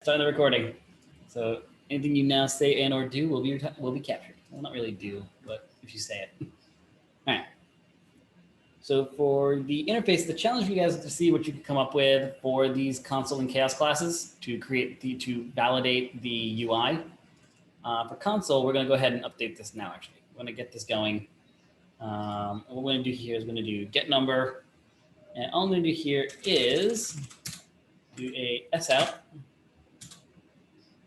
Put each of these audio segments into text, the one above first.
Starting the recording. So anything you now say and or do will be captured. Well, not really do, but if you say it. All right. So for the interface, the challenge for you guys is to see what you can come up with for these console and chaos classes to validate the UI. For console, we're going to go ahead and update this now. Actually, we're going to get this going. What we're going to do here is we're going to do get number, and all I'm going to do here is do a sout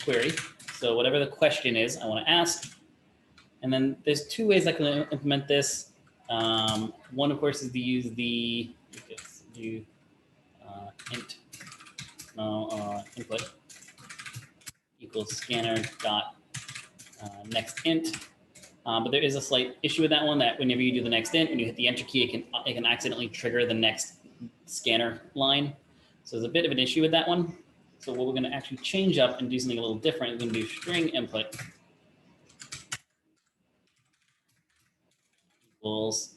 query. So whatever the question is, I want to ask. And then there's two ways I can implement this. One, of course, is to use the input equals scanner dot next int. But there is a slight issue with that one, that whenever you do the next int and you hit the enter key, it can accidentally trigger the next scanner line. So there's a bit of an issue with that one. So what we're going to actually change up and do something a little different, we're going to do string input equals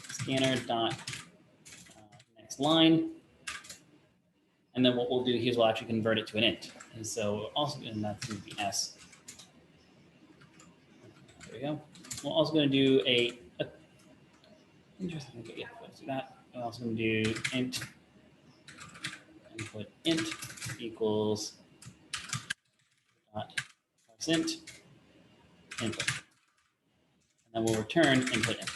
scanner dot next line. And then what we'll do here is we'll actually convert it to an int. And so also, and that's going to be s. There we go. We're also going to do interesting. Okay, yeah, let's do that. We're also going to do int input int equals dot int input. And then we'll return input int.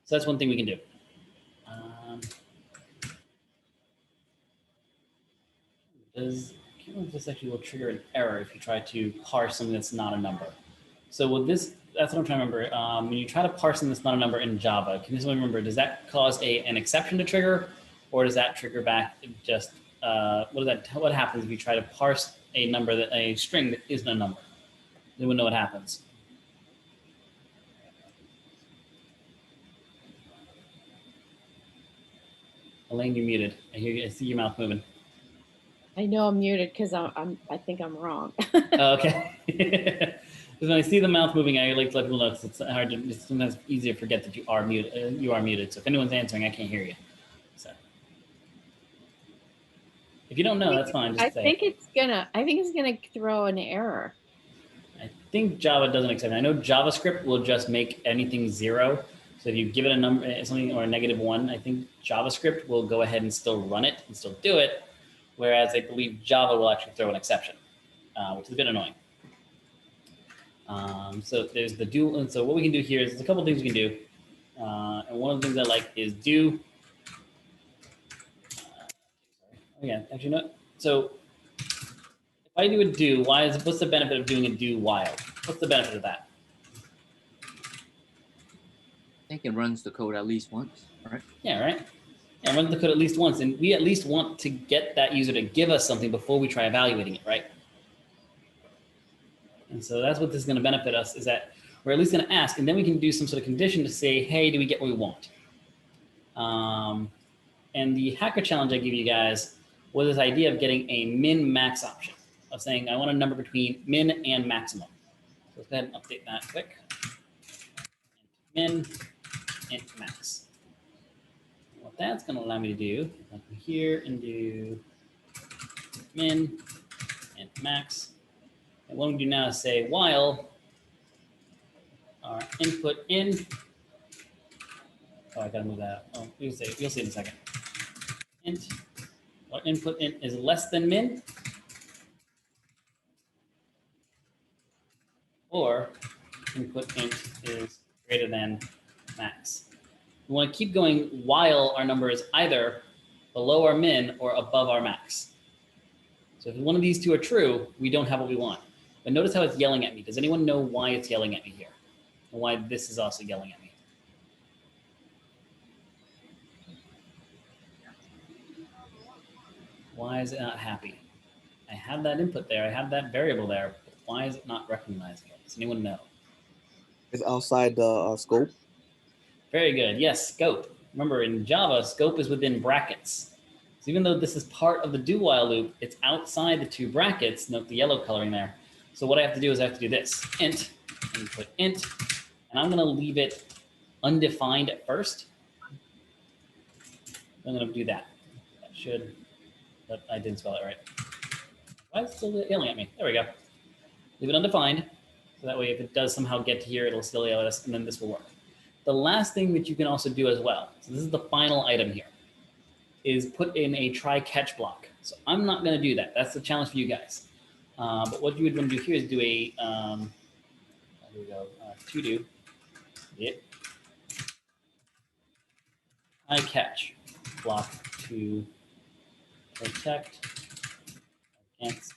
So that's one thing we can do. I can't remember if this actually will trigger an error if you try to parse something that's not a number. So with this, that's what I'm trying to remember. When you try to parse something that's not a number in Java, can you remember, does that cause an exception to trigger, or does that trigger back just, what happens if you try to parse a string that isn't a number? Then we'll know what happens. Elaine, you're muted. I see your mouth moving. I know I'm muted because I think I'm wrong. Okay. Because when I see the mouth moving, I like to let people know, because it's hard to, it's sometimes easier to forget that you are muted. So if anyone's answering, I can't hear you. So if you don't know, that's fine. Just I think it's gonna throw an error. I think Java doesn't accept it. I know JavaScript will just make anything 0. So if you give it a number, something, or a -1, I think JavaScript will go ahead and still run it and still do it. Whereas I believe Java will actually throw an exception, which is a bit annoying. So there's the do. And so what we can do here is there's a couple of things we can do. And one of the things I like is do. Actually no. So if I do a do, what's the benefit of doing a do while? What's the benefit of that? I think it runs the code at least once, right? Yeah, right. Yeah, run the code at least once, and we at least want to get that user to give us something before we try evaluating it, right? And so that's what this is going to benefit us, is that we're at least going to ask, and then we can do some sort of condition to say, hey, do we get what we want? And the hacker challenge I give you guys was this idea of getting a min-max option, of saying I want a number between min and maximum. So let's go ahead and update that quick. Min, int max. What that's going to allow me to do, I'll come here and do min, int max. And what we do now is say while our input in. Oh, I got to move that. Oh, you'll see in a second. Int, our input in is less than min, or input int is greater than max. We want to keep going while our number is either below our min or above our max. So if one of these two are true, we don't have what we want. But notice how it's yelling at me. Does anyone know why it's yelling at me here? And why this is also yelling at me? Why is it not happy? I have that input there. I have that variable there. But why is it not recognizing it? Does anyone know? It's outside the scope. Very good. Yes, scope. Remember, in Java, scope is within brackets. So even though this is part of the do while loop, it's outside the 2 brackets. Note the yellow coloring there. So what I have to do is I have to do this. Int, input int, and I'm going to leave it undefined at first. I'm going to do that. That should, but I didn't spell it right. Why is it still yelling at me? There we go. Leave it undefined. So that way, if it does somehow get to here, it'll still yell at us, and then this will work. The last thing that you can also do as well, so this is the final item here, is put in a try-catch block. So I'm not going to do that. That's the challenge for you guys. But what you would want to do here is do a, here we go, to do, it, try-catch block to protect against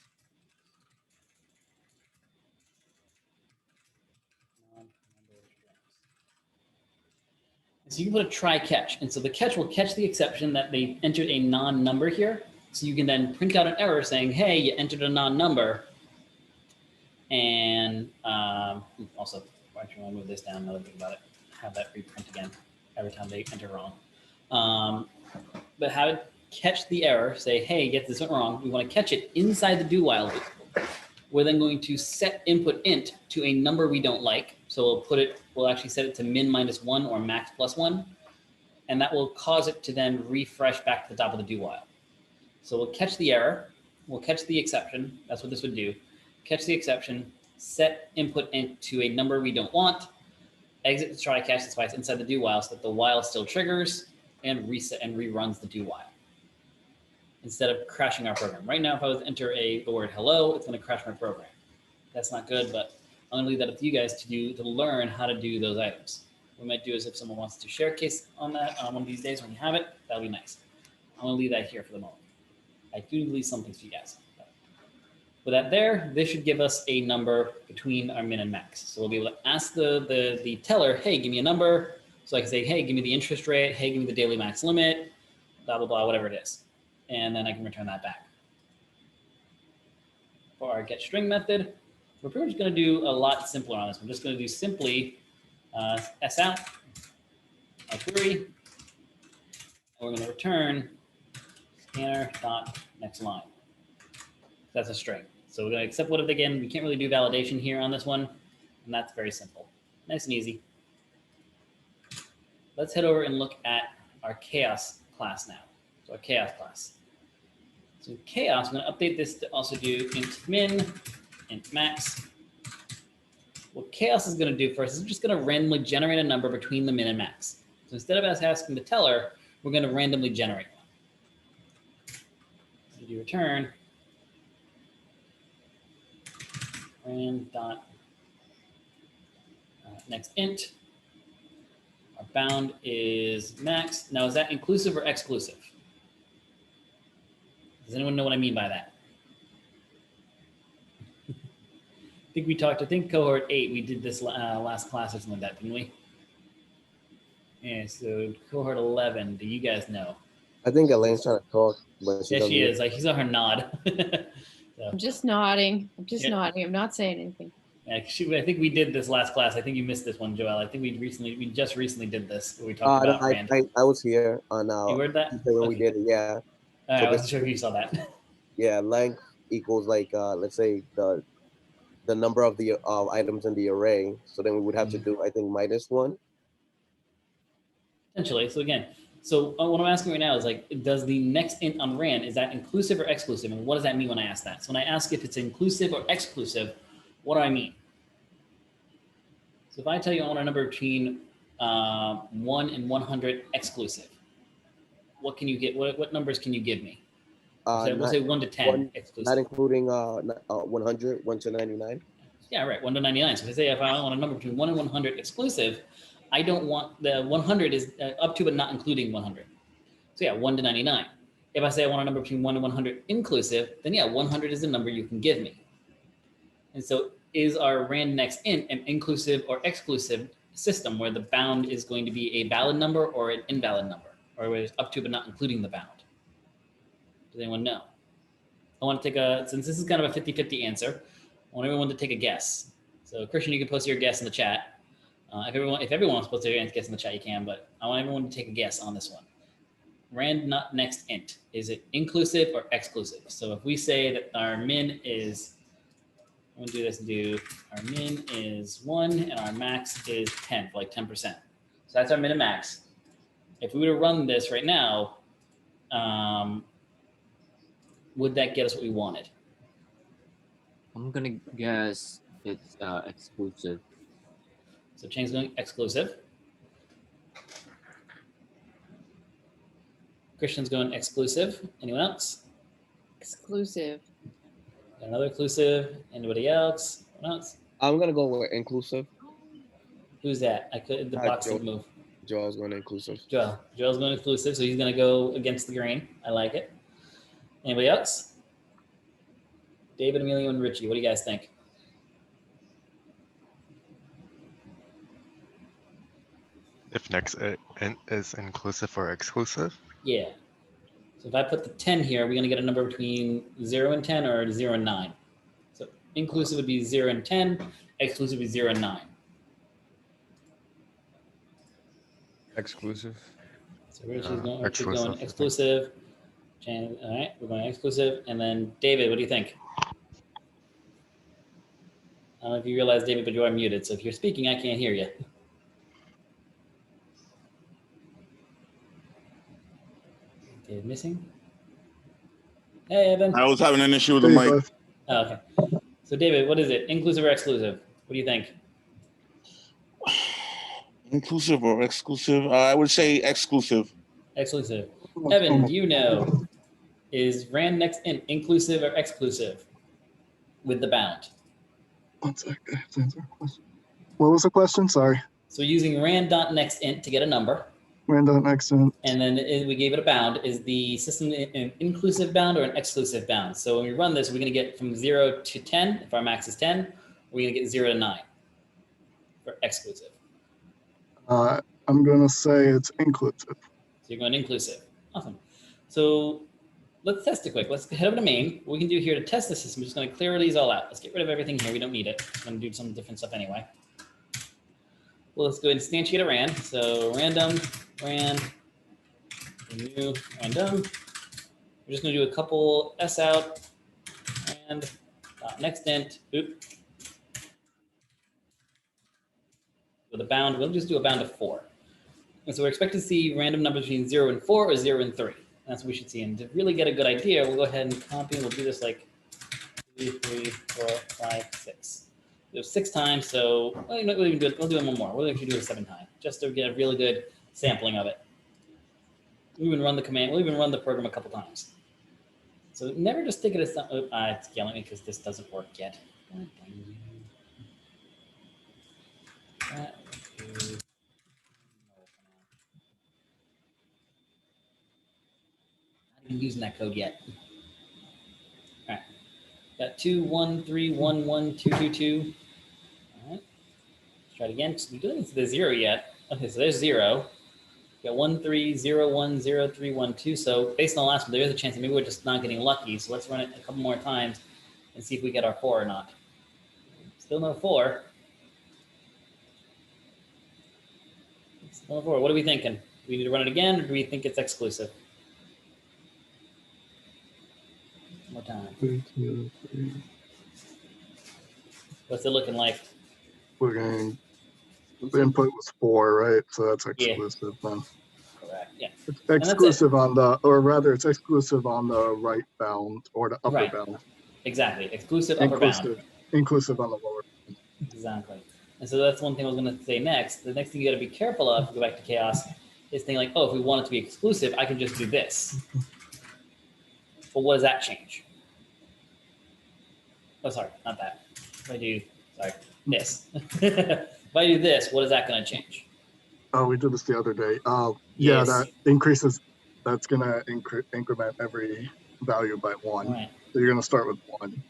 non-number strings. So you can put a try catch. And so the catch will catch the exception that they entered a non-number here. So you can then print out an error saying, hey, you entered a non-number. And also, actually, I'll move this down now that I think about it. Have that reprint again every time they enter wrong. But have it catch the error, say, hey, get this wrong. We want to catch it inside the do while loop. We're then going to set input int to a number we don't like. So we'll actually set it to min -1 or max +1. And that will cause it to then refresh back to the top of the do while. So we'll catch the error, we'll catch the exception. That's what this would do. Catch the exception, set input int to a number we don't want, exit the try catch twice inside the do while so that the while still triggers and reset and reruns the do while instead of crashing our program. Right now, if I was to enter the word hello, it's going to crash my program. That's not good, but I'm going to leave that up to you guys to learn how to do those items. What we might do is if someone wants to share a case on that on one of these days when you have it, that'll be nice. I'm going to leave that here for the moment. I do leave some things for you guys. With that there, this should give us a number between our min and max. So we'll be able to ask the teller, hey, give me a number. So I can say, hey, give me the interest rate. Hey, give me the daily max limit, blah, blah, blah, whatever it is. And then I can return that back. For our get string method, we're pretty much going to do a lot simpler on this. We're just going to do simply s out, our query, and we're going to return scanner dot next line. That's a string. So we're going to accept what it again. We can't really do validation here on this one, and that's very simple. Nice and easy. Let's head over and look at our chaos class now. So our chaos class. So chaos, I'm going to update this to also do int min, int max. What chaos is going to do for us is just going to randomly generate a number between the min and max. So instead of us asking the teller, we're going to randomly generate one. So do return rand dot next int. Our bound is max. Now, is that inclusive or exclusive? Does anyone know what I mean by that? I think cohort 8, we did this last class or something like that, didn't we? Yeah, so cohort 11, do you guys know? I think Elaine's trying to talk, but Yeah, she is. Like, he's on her nod. So, I'm just nodding. I'm just Yeah. nodding. I'm not saying anything. yeah, I think we did this last class. I think you missed this one, Joel. I think we just recently did this where we talked about rand. I was here on You heard that? when we Okay. did it. Yeah. All right, So I wasn't sure if you saw that. Yeah, length equals like let's say the number of the items in the array. So then we would have to do, I think, -1. Potentially. So again, what I'm asking right now is like, does the next int on rand, is that inclusive or exclusive? And what does that mean when I ask that? So when I ask if it's inclusive or exclusive, what do I mean? So if I tell you I want a number between 1 and 100 exclusive, what can you get? What numbers can you give me? We'll say 1 to 10 exclusive. Not including 100, 1 to 99. Yeah, right, 1 to 99. So if I want a number between 1 and 100 exclusive, I don't want the 100 is up to but not including 100. So yeah, 1 to 99. If I say I want a number between 1 and 100 inclusive, then yeah, 100 is the number you can give me. And so is our rand next int an inclusive or exclusive system where the bound is going to be a valid number or an invalid number, or where it's up to but not including the bound? Does anyone know? I want to take since this is kind of a 50-50 answer, I want everyone to take a guess. So Christian, you can post your guess in the chat. If everyone wants to post their guess in the chat, you can, but I want everyone to take a guess on this one. Rand not next int, is it inclusive or exclusive? So if we say that our min is, I'm gonna do this and do our min is 1 and our max is 10, for like 10%. So that's our min and max. If we were to run this right now, would that get us what we wanted? I'm gonna guess it's exclusive. So Chang's going exclusive. Christian's going exclusive. Anyone else? Exclusive. Got another exclusive. Anybody else? Anyone else? I'm gonna go with inclusive. Who's that? I could. The box Joel. didn't move. Joel's going inclusive. Joel. Joel's going exclusive, so he's going to go against the grain. I like it. Anybody else? David, Emilio, and Richie. What do you guys think? If next is inclusive or exclusive? Yeah. So if I put the 10 here, are we going to get a number between 0 and 10 or 0 and 9? So inclusive would be 0 and 10. Exclusive would be 0 and 9. Exclusive. So Richie's Yeah, going exclusive. exclusive. All right, we're going exclusive. And then David, what do you think? I don't know if you realize, David, but you are muted. So if you're speaking, I can't hear you. David missing? Hey, Evan. I was having an issue with the mic. Oh, okay. So David, what is it? Inclusive or exclusive? What do you think? Inclusive or exclusive? I would say exclusive. Exclusive. Evan, do you know, is rand next int inclusive or exclusive with the bound? One sec. I have to answer a question. What was the question? Sorry. So using rand.nextInt to get a number, Random accent. and then we gave it a bound. Is the system an inclusive bound or an exclusive bound? So when we run this, we're going to get from 0 to 10. If our max is 10, we're going to get 0 to 9 for exclusive. I'm gonna say it's inclusive. So you're going inclusive. Awesome. So let's test it quick. Let's head over to main. What we can do here to test the system, we're just going to clear these all out. Let's get rid of everything here. We don't need it. I'm going to do some different stuff anyway. Well, let's go ahead and instantiate a rand. So random, rand, new, random. We're just going to do a couple s out, and next int, oop. With a bound, we'll just do a bound of 4. And so we're expecting to see random numbers between 0 and 4 or 0 and 3. That's what we should see. And to really get a good idea, we'll go ahead and copy. We'll do this like 2, 3, 4, 5, 6. Do 6 times. So we'll even do it. We'll do it one more. We'll actually do it 7 times, just to get a really good sampling of it. We'll even run the command. We'll even run the program a couple times. So never just take it as something. It's yelling at me because this doesn't work yet. Not even using that code yet. All right. Got 2, 1, 3, 1, 1, 2, 2, 2. All right. Let's try it again. We didn't see the 0 yet. Okay, so there's 0. Got 1, 3, 0, 1, 0, 3, 1, 2. So based on the last one, there is a chance that maybe we're just not getting lucky. So let's run it a couple more times and see if we get our 4 or not. Still no 4. Still no 4. What are we thinking? Do we need to run it again, or do we think it's exclusive? One more time. 3, 2, 3. What's it looking like? We're going. The input was 4, right? So that's exclusive then. Correct. Yeah. It's exclusive on the, or rather, it's exclusive on the right bound or the upper Right. bound. Exactly. Exclusive upper bound. Inclusive on the lower. Exactly. And so that's one thing I was going to say next. The next thing you got to be careful of, to go back to chaos, is thinking like, oh, if we want it to be exclusive, I can just do this. But what does that change? Oh, sorry, not that. If I do, sorry, this. If I do this, what is that going to change? Oh, we did this the other day. Yeah, Yes. that increases. That's gonna increment every value by 1. Right. So you're gonna start with 1.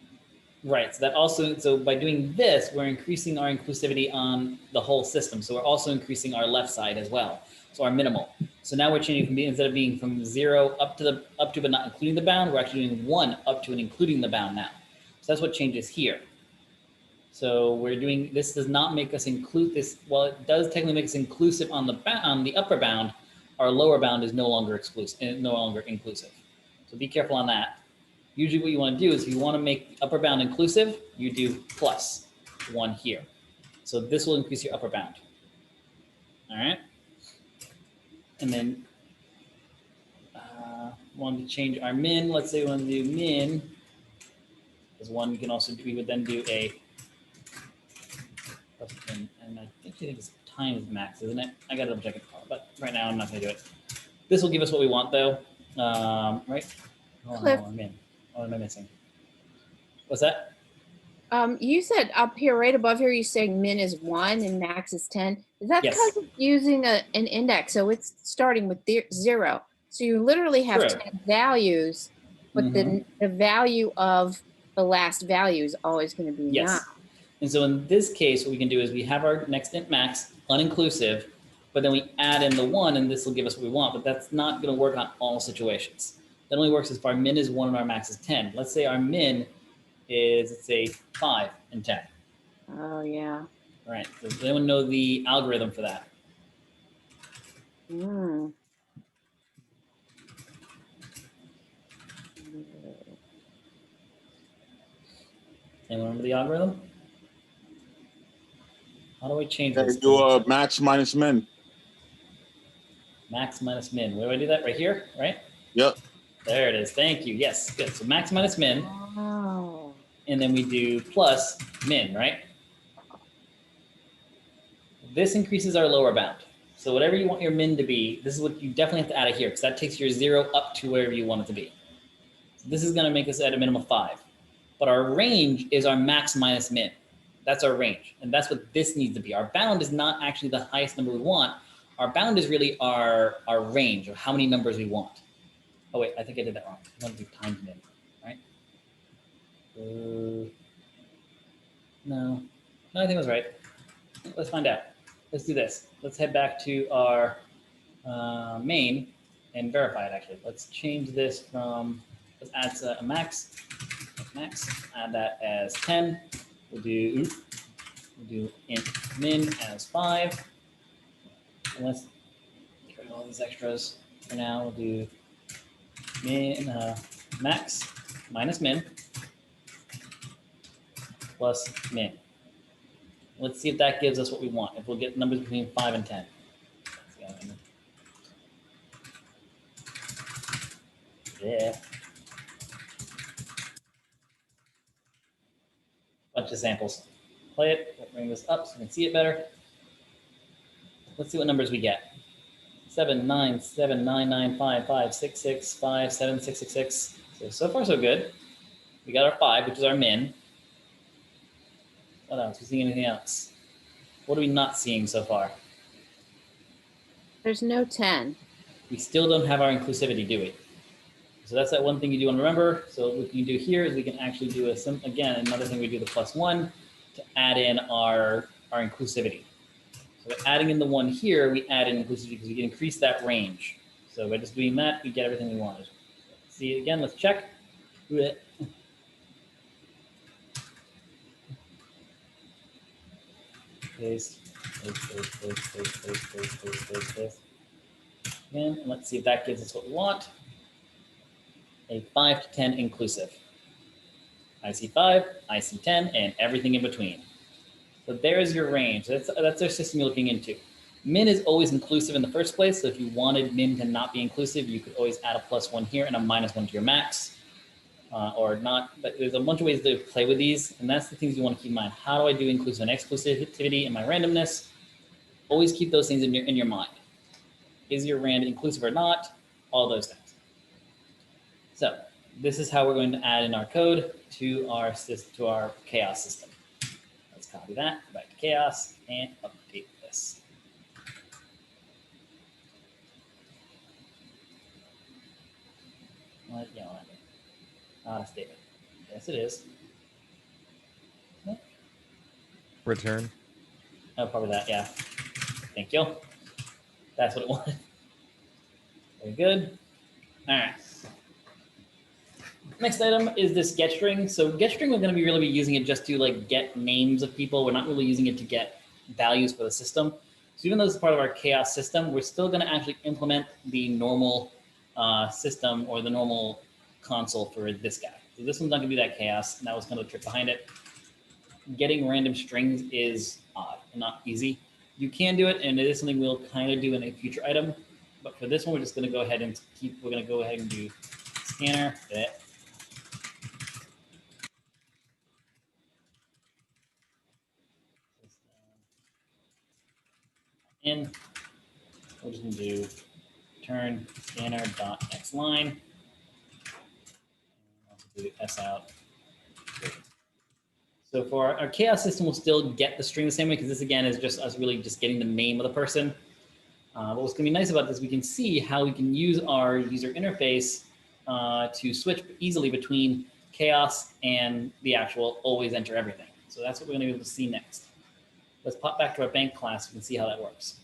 Right. So that also, so by doing this, we're increasing our inclusivity on the whole system. So we're also increasing our left side as well. So our minimal. So now we're changing from being, instead of being from 0 up to but not including the bound, we're actually doing 1 up to and including the bound now. So that's what changes here. So we're doing, this does not make us include this. Well, it does technically make us inclusive on the upper bound. Our lower bound is no longer exclusive, no longer inclusive. So be careful on that. Usually what you want to do is if you want to make the upper bound inclusive, you do plus 1 here. So this will increase your upper bound. All right. And then want to change our min. Let's say we want to do min. Because 1. You can also do, we would then do a, and I think it's times max, isn't it? I got to double check it, but right now I'm not going to do it. This will give us what we want though, right? Cliff. What am I missing? What's that? You said up here, right above here, you're saying min is 1 and max is 10. Is that Yes. because it's using an index? So it's starting with 0. So you literally have True. 10 values, but the value of the last value is always going to be 9. Yes. And so in this case, what we can do is we have our next int max uninclusive, but then we add in the 1 and this will give us what we want, but that's not going to work on all situations. That only works if our min is 1 and our max is 10. Let's say our min is, let's say, 5 and 10. Oh, yeah. All right. So does anyone know the algorithm for that? Mm. Anyone remember the algorithm? How do I change Okay, this? do max minus min. Max minus min. Where do I do that? Right here, right? Yep. There it is. Thank you. Yes, good. So max minus min, Oh. and then we do plus min, right? This increases our lower bound. So whatever you want your min to be, this is what you definitely have to add it here because that takes your 0 up to wherever you want it to be. So this is going to make us at a minimum of 5. But our range is our max minus min. That's our range. And that's what this needs to be. Our bound is not actually the highest number we want. Our bound is really our range of how many numbers we want. Oh, wait, I think I did that wrong. I want to do times min, right? No, I think I was right. Let's find out. Let's do this. Let's head back to our main and verify it, actually. Let's change this from, let's add a max, add that as 10. We'll do int min as 5. And let's get rid of all these extras. For now, we'll do min max minus min plus min. Let's see if that gives us what we want. If we'll get numbers between 5 and 10. Yeah. Bunch of samples. Play it. We'll bring this up so we can see it better. Let's see what numbers we get. 7, 9, 7, 9, 9, 5, 5, 6, 6, 5, 7, 6, 6, 6. So far so good. We got our 5, which is our min. What else? We see anything else? What are we not seeing so far? There's no 10. We still don't have our inclusivity, do we? So that's that one thing you do want to remember. So what we can do here is we can actually do again, another thing we do the +1 to add in our inclusivity. So by adding in the 1 here, we add in inclusivity because we can increase that range. So by just doing that, we get everything we wanted. See it again, let's check. Paste. Again, and let's see if that gives us what we want. A 5 to 10 inclusive. I see 5, I see 10, and everything in between. So there's your range. That's our system you're looking into. Min is always inclusive in the first place. So if you wanted min to not be inclusive, you could always add a +1 here and a -1 to your max. Or not, but there's a bunch of ways to play with these, and that's the things you want to keep in mind. How do I do inclusive and exclusivity in my randomness? Always keep those things in your mind. Is your rand inclusive or not? All those things. So this is how we're going to add in our code to our chaos system. Let's copy that, go back to chaos, and update this. What, not a statement. Yes, it is. Return. Oh, probably that, yeah. Thank you. That's what it wanted. Very good. All right. Next item is this get string. So get string, we're going to really be using it just to like get names of people. We're not really using it to get values for the system. So even though this is part of our chaos system, we're still going to actually implement the normal system or the normal console for this guy. So this one's not going to be that chaos, and that was kind of the trick behind it. Getting random strings is odd and not easy. You can do it, and it is something we'll kind of do in a future item. But for this one, we're just going to go ahead and we're going to go ahead and do scanner. in. We're just going to do return scanner dot next line. Also do s out. So for our chaos system, we'll still get the string the same way because this again is just us really just getting the name of the person. But what's going to be nice about this, we can see how we can use our user interface to switch easily between chaos and the actual always enter everything. So that's what we're going to be able to see next. Let's pop back to our bank class. We can see how that works.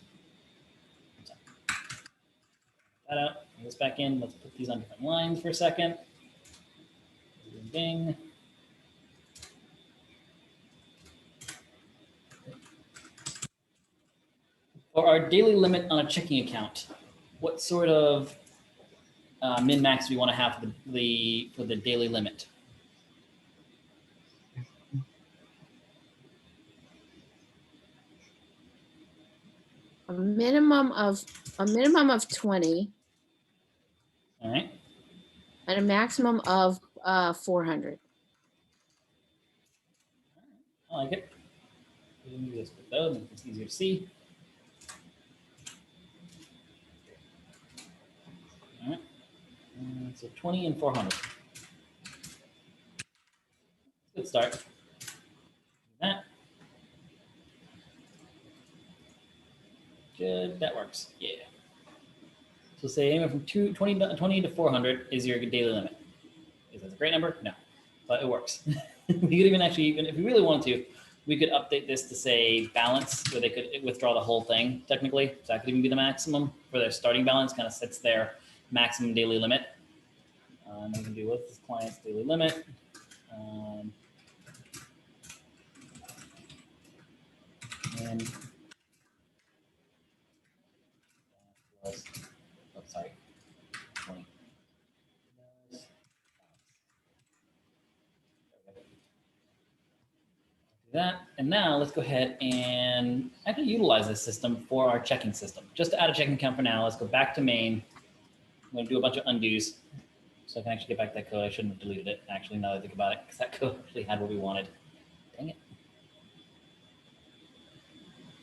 That out. Bring this back in. Let's put these on different lines for a second. Bing. For our daily limit on a checking account, what sort of min max do we want to have for the daily limit? A minimum of 20 All right. and a maximum of 400. I like it. We can do this with those, make this easier to see. All right. So 20 and 400. Good start. Do that. Good. That works. Yeah. So say anywhere from 20 to 400 is your daily limit. Is that a great number? No, but it works. We could even actually, if we really wanted to, we could update this to say balance, where they could withdraw the whole thing technically. So that could even be the maximum for their starting balance, kind of sets their maximum daily limit. And then we can do what's this client's daily limit. And plus, oh, sorry, 20. Do that. And now let's go ahead and actually utilize this system for our checking system. Just to add a checking account for now, let's go back to main. I'm going to do a bunch of undos so I can actually get back to that code. I shouldn't have deleted it, actually, now that I think about it, because that code actually had what we wanted. Dang it.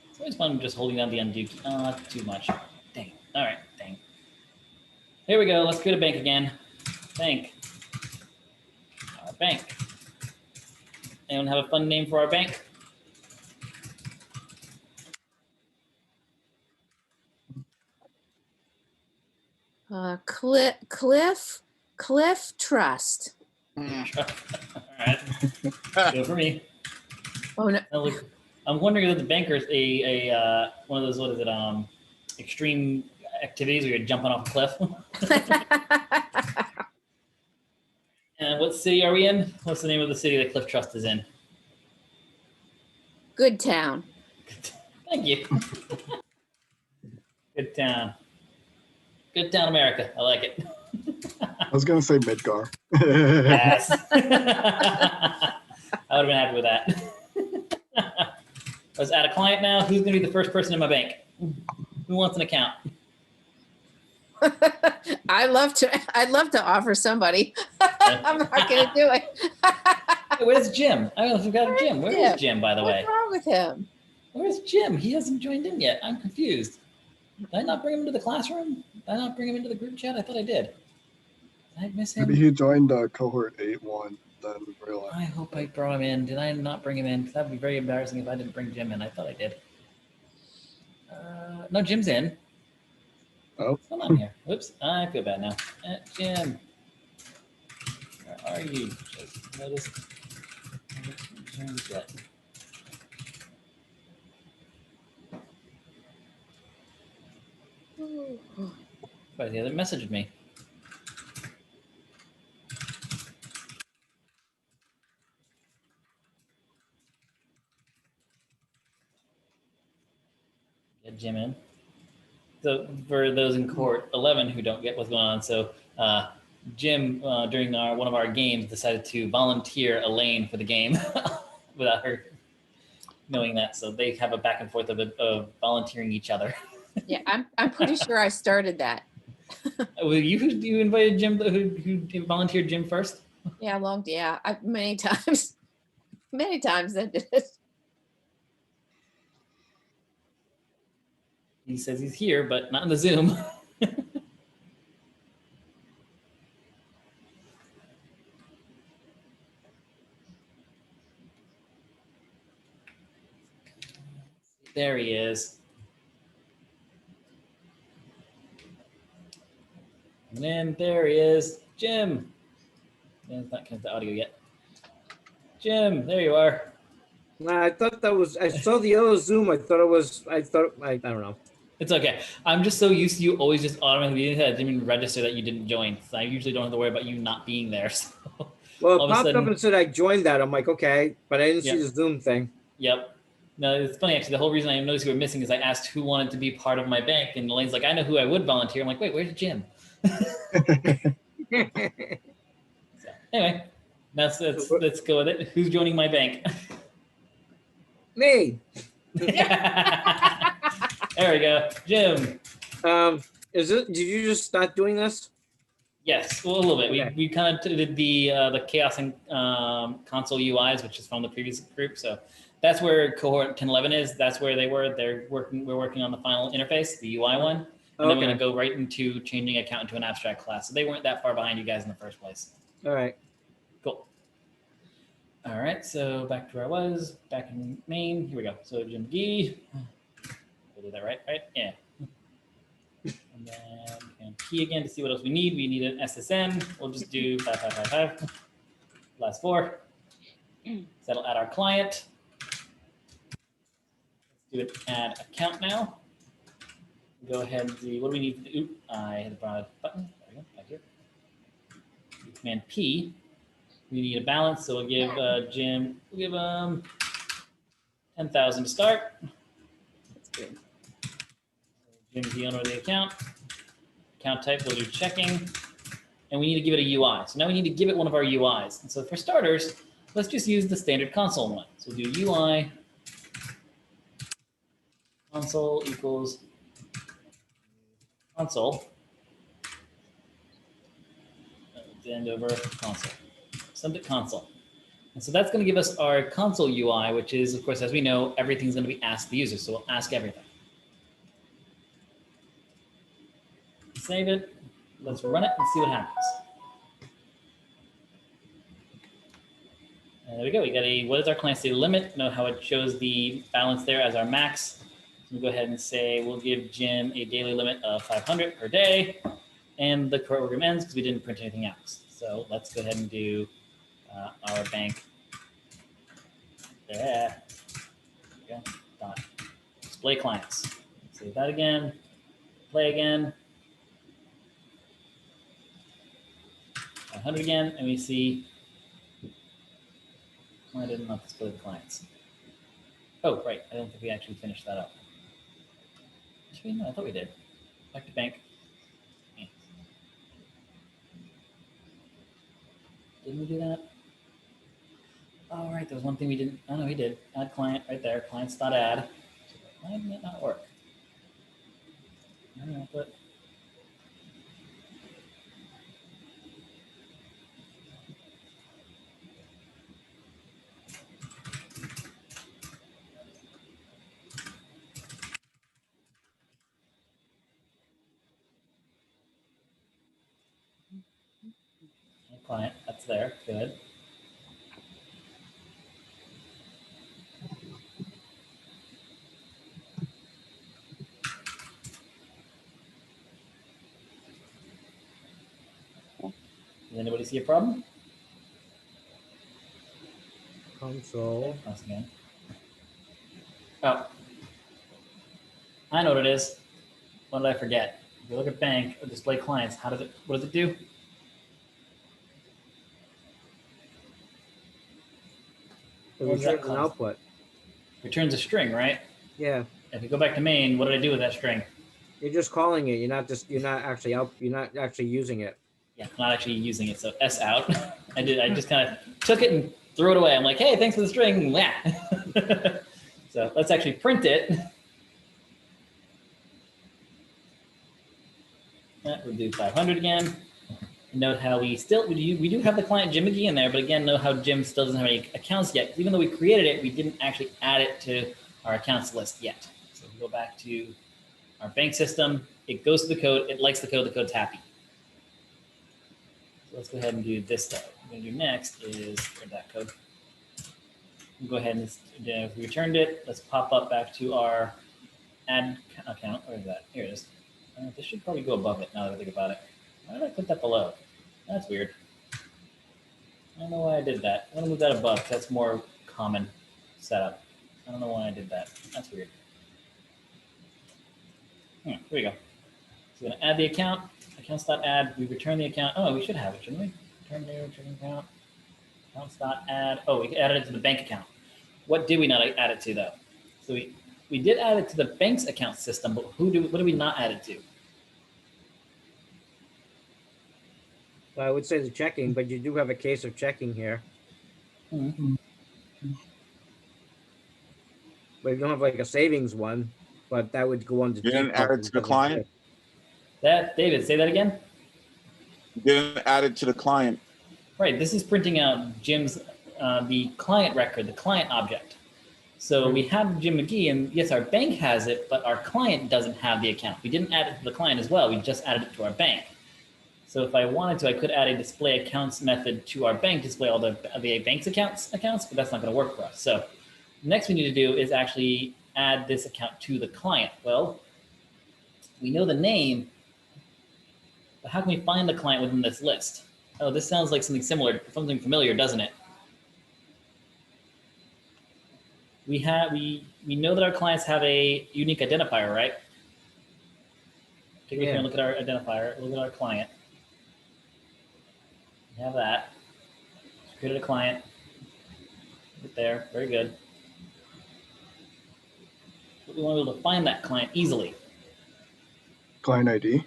It's always fun just holding down the undo key. Oh, too much. Dang it. All right, dang. Here we go. Let's go to bank again. Bank. Our bank. Anyone have a fun name for our bank? Cliff Trust. All right. Go for me. Oh no. I'm wondering if the banker's a one of those, what is it, extreme activities where you're jumping off a cliff. And what city are we in? What's the name of the city that Cliff Trust is in? Good Town. Thank you. Good Town. Good Town, America. I like it. I was gonna say Midgar. Yes. I would have been happy with that. Let's add a client now. Who's going to be the first person in my bank? Who wants an account? I'd love to offer somebody. I'm not going to do it. Hey, where's Jim? I don't know if we've got a Jim. Where is Jim, by the way? What's wrong with him? Where's Jim? He hasn't joined in yet. I'm confused. Did I not bring him into the classroom? Did I not bring him into the group chat? I thought I did. Did I miss him? Maybe he joined cohort 8-1, then realized. I hope I brought him in. Did I not bring him in? Because that would be very embarrassing if I didn't bring Jim in. I thought I did. No, Jim's in. Oh. What's going on here? Whoops, I feel bad now. Jim, where are you? Just noticed. But the other messaged me. Get Jim in. So for those in cohort 11 who don't get what's going on, so Jim during one of our games decided to volunteer Elaine for the game without her knowing that. So they have a back and forth of volunteering each other. Yeah, I'm pretty sure I started that. Well, you invited Jim, who volunteered Jim first? Yeah, many times. Many times I did it. He says he's here, but not in the Zoom. There he is. And then there he is, Jim. It's not connected to audio yet. Jim, there you are. I thought that was, I saw the other Zoom. I don't know. It's okay. I'm just so used to you always just automatically being there. I didn't even register that you didn't join. So I usually don't have to worry about you not being there. So Well, all it of a popped up sudden- and said I joined that. I'm like, okay, but I didn't Yep. see the Zoom thing. Yep. No, it's funny actually. The whole reason I noticed you were missing is I asked who wanted to be part of my bank, and Elaine's like, I know who I would volunteer. I'm like, wait, where's Jim? So anyway, let's go with it. Who's joining my bank? Me. There we go, Jim. Did you just start doing this? Yes, well, a little bit. Okay. We kind of did the chaos and console UIs, which is from the previous group. So that's where cohort 1011 is. That's where they were. We're working on the final interface, the UI one, and then we're going to go right into changing account into an abstract class. So they weren't that far behind you guys in the first place. All right. Cool. All right, so back to where I was, back in main. Here we go. So Jim Gee. We'll do that right? Yeah. And then and key again to see what else we need. We need an SSN. We'll just do 5555. Last 4. So that'll add our client. Let's do an add account now. Go ahead and see what do we need to do. I had the wrong button. There we go, back here. Command P. We need a balance, so we'll give Jim. We'll give 10,000 to start. That's good. Jim's the owner of the account. Account type, we'll do checking. And we need to give it a UI. So now we need to give it one of our UIs. And so for starters, let's just use the standard console one. So we'll do UI console equals console. End over console. Send it console. And so that's going to give us our console UI, which is, of course, as we know, everything's going to be asked the user. So we'll ask everything. Save it. Let's run it and see what happens. And there we go. We got a, what is our client state limit? Know how it shows the balance there as our max. So we'll go ahead and say we'll give Jim a daily limit of 500 per day. And the program ends because we didn't print anything else. So let's go ahead and do our bank. There. Okay. Dot. Display clients. Save that again. Play again. 100 again, and we see. Why did it not display the clients? Oh, right. I don't think we actually finished that up. Actually, no, I thought we did. Back to bank. Yeah. Didn't we do that? Oh, right. There was one thing we didn't. Oh, no, we did. Add client right there. Clients.add. Why did it not work? I don't know, but. Client, that's there, good. Does anybody see a problem? Console. Once again. Oh, I know what it is. What did I forget? If you look at bank or display clients, what does it do? It What does that returns an cause? output. Returns a string, right? Yeah. If you go back to main, what did I do with that string? You're just calling it. You're not actually using it. Yeah, I'm not actually using it, so S out. I just kind of took it and threw it away. I'm like, hey, thanks for the string. So let's actually print it. We'll do 500 again. Note how we do have the client Jim McGee in there, but again, note how Jim still doesn't have any accounts yet. Even though we created it, we didn't actually add it to our accounts list yet. So we go back to our bank system. It goes to the code. It likes the code's happy. So let's go ahead and do this though. What we're going to do next is that code. We'll go ahead and if we returned it, let's pop up back to our add account. Where is that? Here it is. This should probably go above it now that I think about it. Why did I put that below? That's weird. I don't know why I did that. I'm going to move that above because that's more common setup. I don't know why I did that. That's weird. Here we go. So we're going to add the account. Accounts.add. We return the account. Oh, we should have it, shouldn't we? Return new checking account. Accounts.add. Oh, we added it to the bank account. What did we not add it to, though? So we did add it to the bank's account system, but what did we not add it to? I would say the checking, but you do have a case of checking here. Mm-hmm. But you don't have like a savings one, but that would go on to. You didn't add it to the client? David, say that again? You didn't add it to the client. Right, this is printing out Jim's, the client record, the client object. So we have Jim McGee, and yes, our bank has it, but our client doesn't have the account. We didn't add it to the client as well, we just added it to our bank. So if I wanted to, I could add a display accounts method to our bank, display all the bank's accounts, but that's not gonna work for us. So next we need to do is actually add this account to the client. Well, we know the name, but how can we find the client within this list? Oh, this sounds like something similar, something familiar, doesn't it? We know that our clients have a unique identifier, right? Take a look at our identifier, look at our client. We have that. Just created a client. Right there, very good. But we want to be able to find that client easily. Client ID.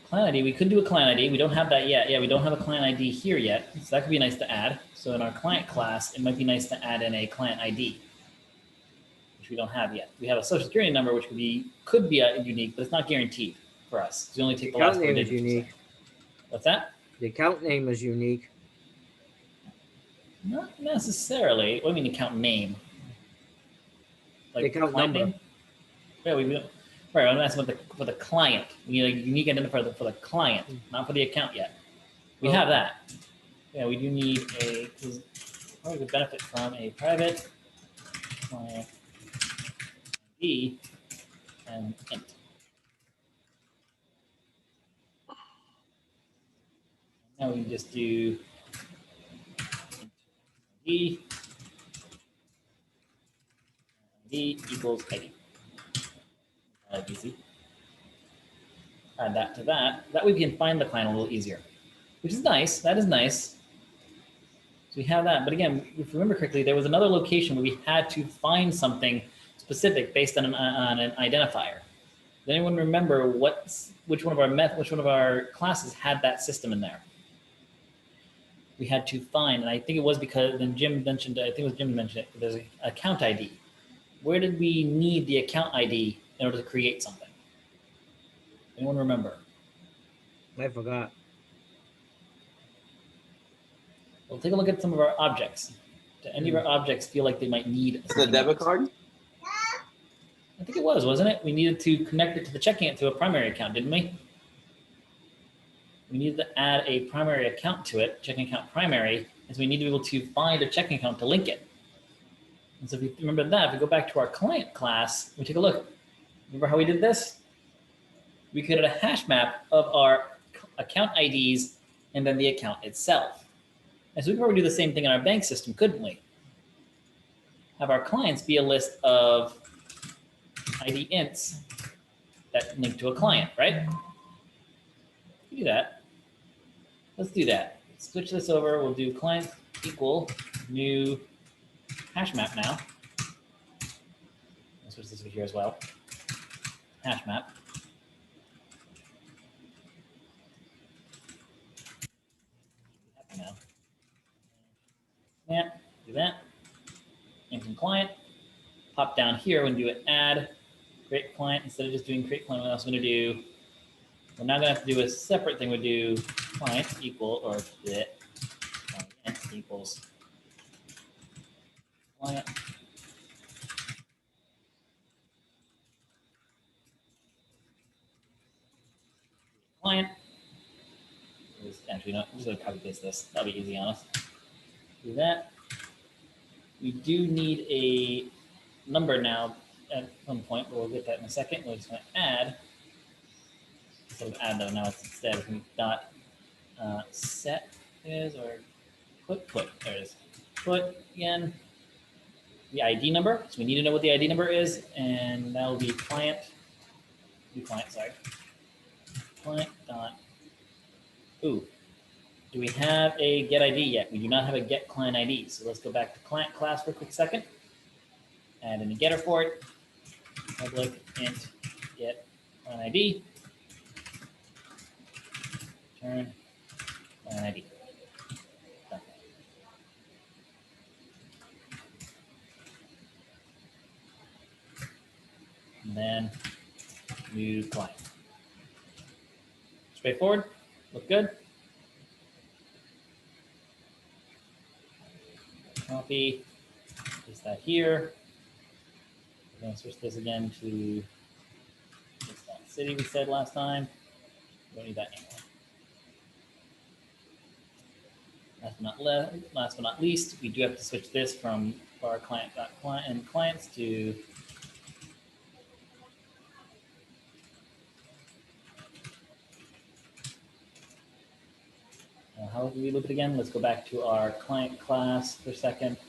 Client ID, we could do a client ID. We don't have that yet. Yeah, we don't have a client ID here yet. So that could be nice to add. So in our client class, it might be nice to add in a client ID, which we don't have yet. We have a social security number, which could be unique, but it's not guaranteed for us. So we only take the last 4 digits. Unique. What's that? The account name is unique. Not necessarily. What do you mean account name? Like the account client number. name? Yeah, right, I'm asking for the client. We need a unique identifier for the client, not for the account yet. We have that. Yeah, we do need probably would benefit from a private client ID and int. Now we can just do ID equals ID. Easy. Add that to that. That way we can find the client a little easier, which is nice. That is nice. So we have that. But again, if you remember correctly, there was another location where we had to find something specific based on an identifier. Does anyone remember which one of our classes had that system in there? We had to find, and I think it was because then Jim mentioned, I think it was Jim mentioned it, there's an account ID. Where did we need the account ID in order to create something? Anyone remember? I forgot. Well, take a look at some of our objects. Do any of our objects feel like they might need The debit card? I think it was, wasn't it? We needed to connect it to the checking to a primary account, didn't we? We needed to add a primary account to it, checking account primary, and so we need to be able to find a checking account to link it. And so if you remember that, if we go back to our client class, we take a look. Remember how we did this? We created a hash map of our account IDs and then the account itself. And so we could probably do the same thing in our bank system, couldn't we? Have our clients be a list of ID ints that link to a client, right? Do that. Let's do that. Switch this over. We'll do client equal new hash map now. I'll switch this over here as well. Hash map. Now. Yeah, do that. Include client. Pop down here and do an add create client instead of just doing create client. What else I'm going to do? We're now going to have to do a separate thing. We do client equal or client equals client. Actually, no, I'm just gonna copy paste this. That'll be easy on us. Do that. We do need a number now at some point, but we'll get that in a second. We're just gonna add, instead of add though, now it's instead of dot set is, or put, there it is. Put again, the ID number. So we need to know what the ID number is, and that will be client, sorry. Client dot, ooh, do we have a get ID yet? We do not have a get client ID. So let's go back to client class for a quick second. Add in a getter for it. Public int get client ID. Return client ID. Done. And then new client. Straightforward. Look good. Copy, paste that here. We're going to switch this again to this city we said last time. We don't need that anymore. Last but not least, we do have to switch this from our client.client and clients to how do we loop it again? Let's go back to our client class for a second. I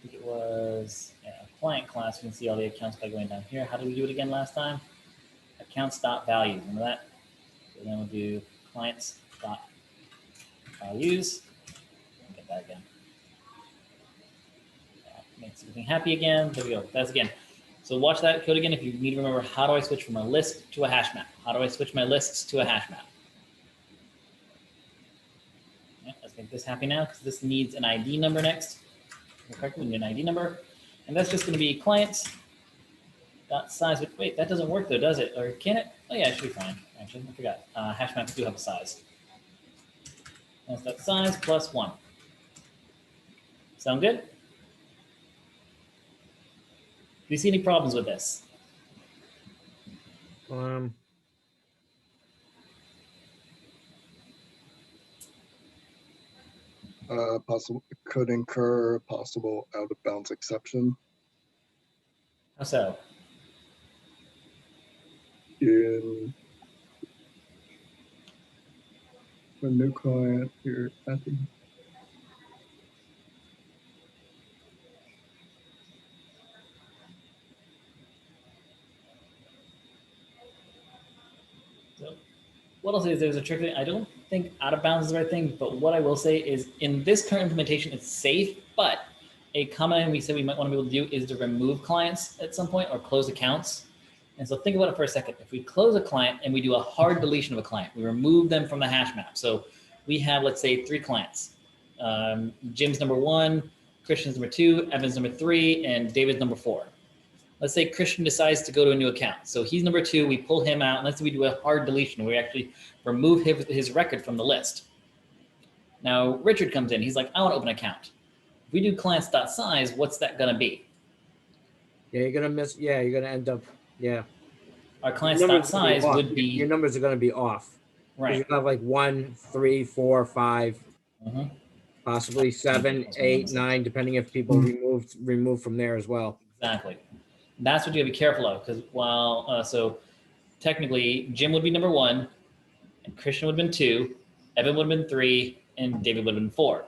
think it was client class. We can see all the accounts by going down here. How did we do it again last time? Accounts.values. Remember that? So then we'll do clients.values. Get that again. That makes everything happy again. There we go. That's again. So watch that code again if you need to remember how do I switch from a list to a hash map? How do I switch my lists to a hash map? Let's make this happy now because this needs an ID number next. We need an ID number. And that's just going to be clients dot size. Wait, that doesn't work though, does it? Or can it? Oh yeah, it should be fine. Actually, I forgot. Hash maps do have a size. That's that size plus 1. Sound good? Do you see any problems with this? Possible could incur a possible out of bounds exception How so? in a new client here. I think So what I'll say is there's a trick thing. I don't think out of bounds is the right thing, but what I will say is in this current implementation, it's safe, but a common item we said we might want to be able to do is to remove clients at some point or close accounts. And so think about it for a second. If we close a client and we do a hard deletion of a client, we remove them from the hash map. So we have, let's say, 3 clients. Jim's number 1, Christian's number 2, Evan's number 3, and David's number 4. Let's say Christian decides to go to a new account. So he's number 2, we pull him out, and let's say we do a hard deletion where we actually remove his record from the list. Now Richard comes in, he's like, I want to open an account. If we do clients.size, what's that gonna be? Yeah, you're gonna miss. Yeah, you're gonna end up. Yeah. Our clients.size would be, your numbers are gonna be off. right. You have like 1, 3, 4, 5, possibly 7, 8, 9, depending if people remove from there as well. Exactly. That's what you gotta be careful of, because while so technically Jim would be number 1, and Christian would have been 2, Evan would have been 3, and David would have been 4.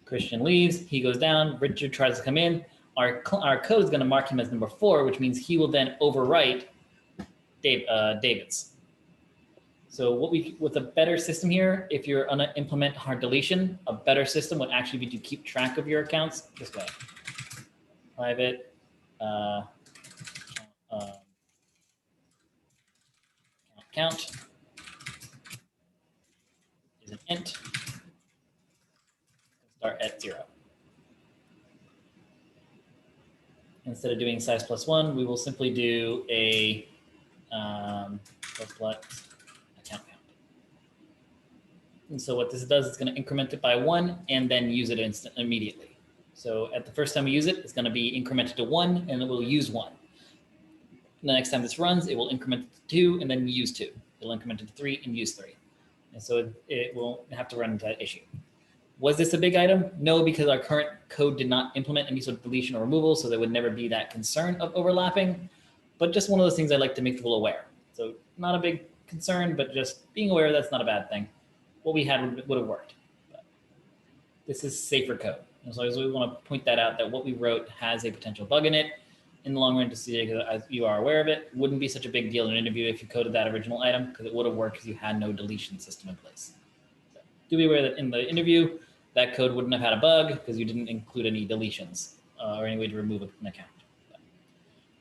Christian leaves, he goes down, Richard tries to come in. Our code is going to mark him as number 4, which means he will then overwrite David's. So with a better system here, if you're going to implement hard deletion, a better system would actually be to keep track of your accounts this way. Private count is an int. Start at 0. Instead of doing size plus 1, we will simply do a plus account count. And so what this does, it's going to increment it by 1 and then use it immediately. So at the first time we use it, it's going to be incremented to 1 and it will use 1. The next time this runs, it will increment to 2 and then use 2. It'll increment to 3 and use 3. And so it won't have to run into that issue. Was this a big item? No, because our current code did not implement any sort of deletion or removal, so there would never be that concern of overlapping. But just one of those things I like to make people aware. So not a big concern, but just being aware that's not a bad thing. What we had would have worked. But this is safer code. And so I always want to point that out, that what we wrote has a potential bug in it. In the long run, to see it, as you are aware of it, wouldn't be such a big deal in an interview if you coded that original item, because it would have worked because you had no deletion system in place. So do be aware that in the interview, that code wouldn't have had a bug because you didn't include any deletions or any way to remove an account.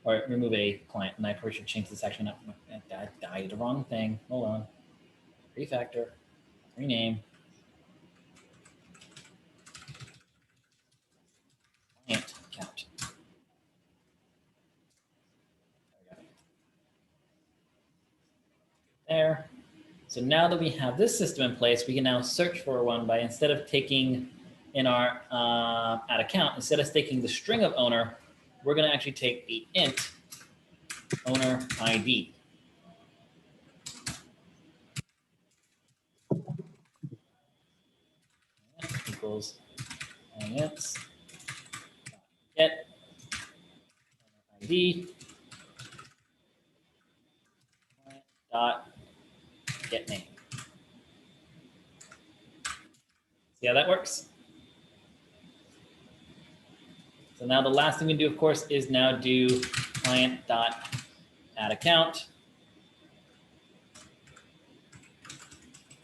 Or remove a client. And I probably should change this section up. I did the wrong thing. Hold on. Refactor. Rename. Client account. There. So now that we have this system in place, we can now search for one by, instead of taking in our add account, instead of taking the string of owner, we're going to actually take a int owner ID. Equals int get ID dot get name. See how that works? So now the last thing we do, of course, is now do client dot add account.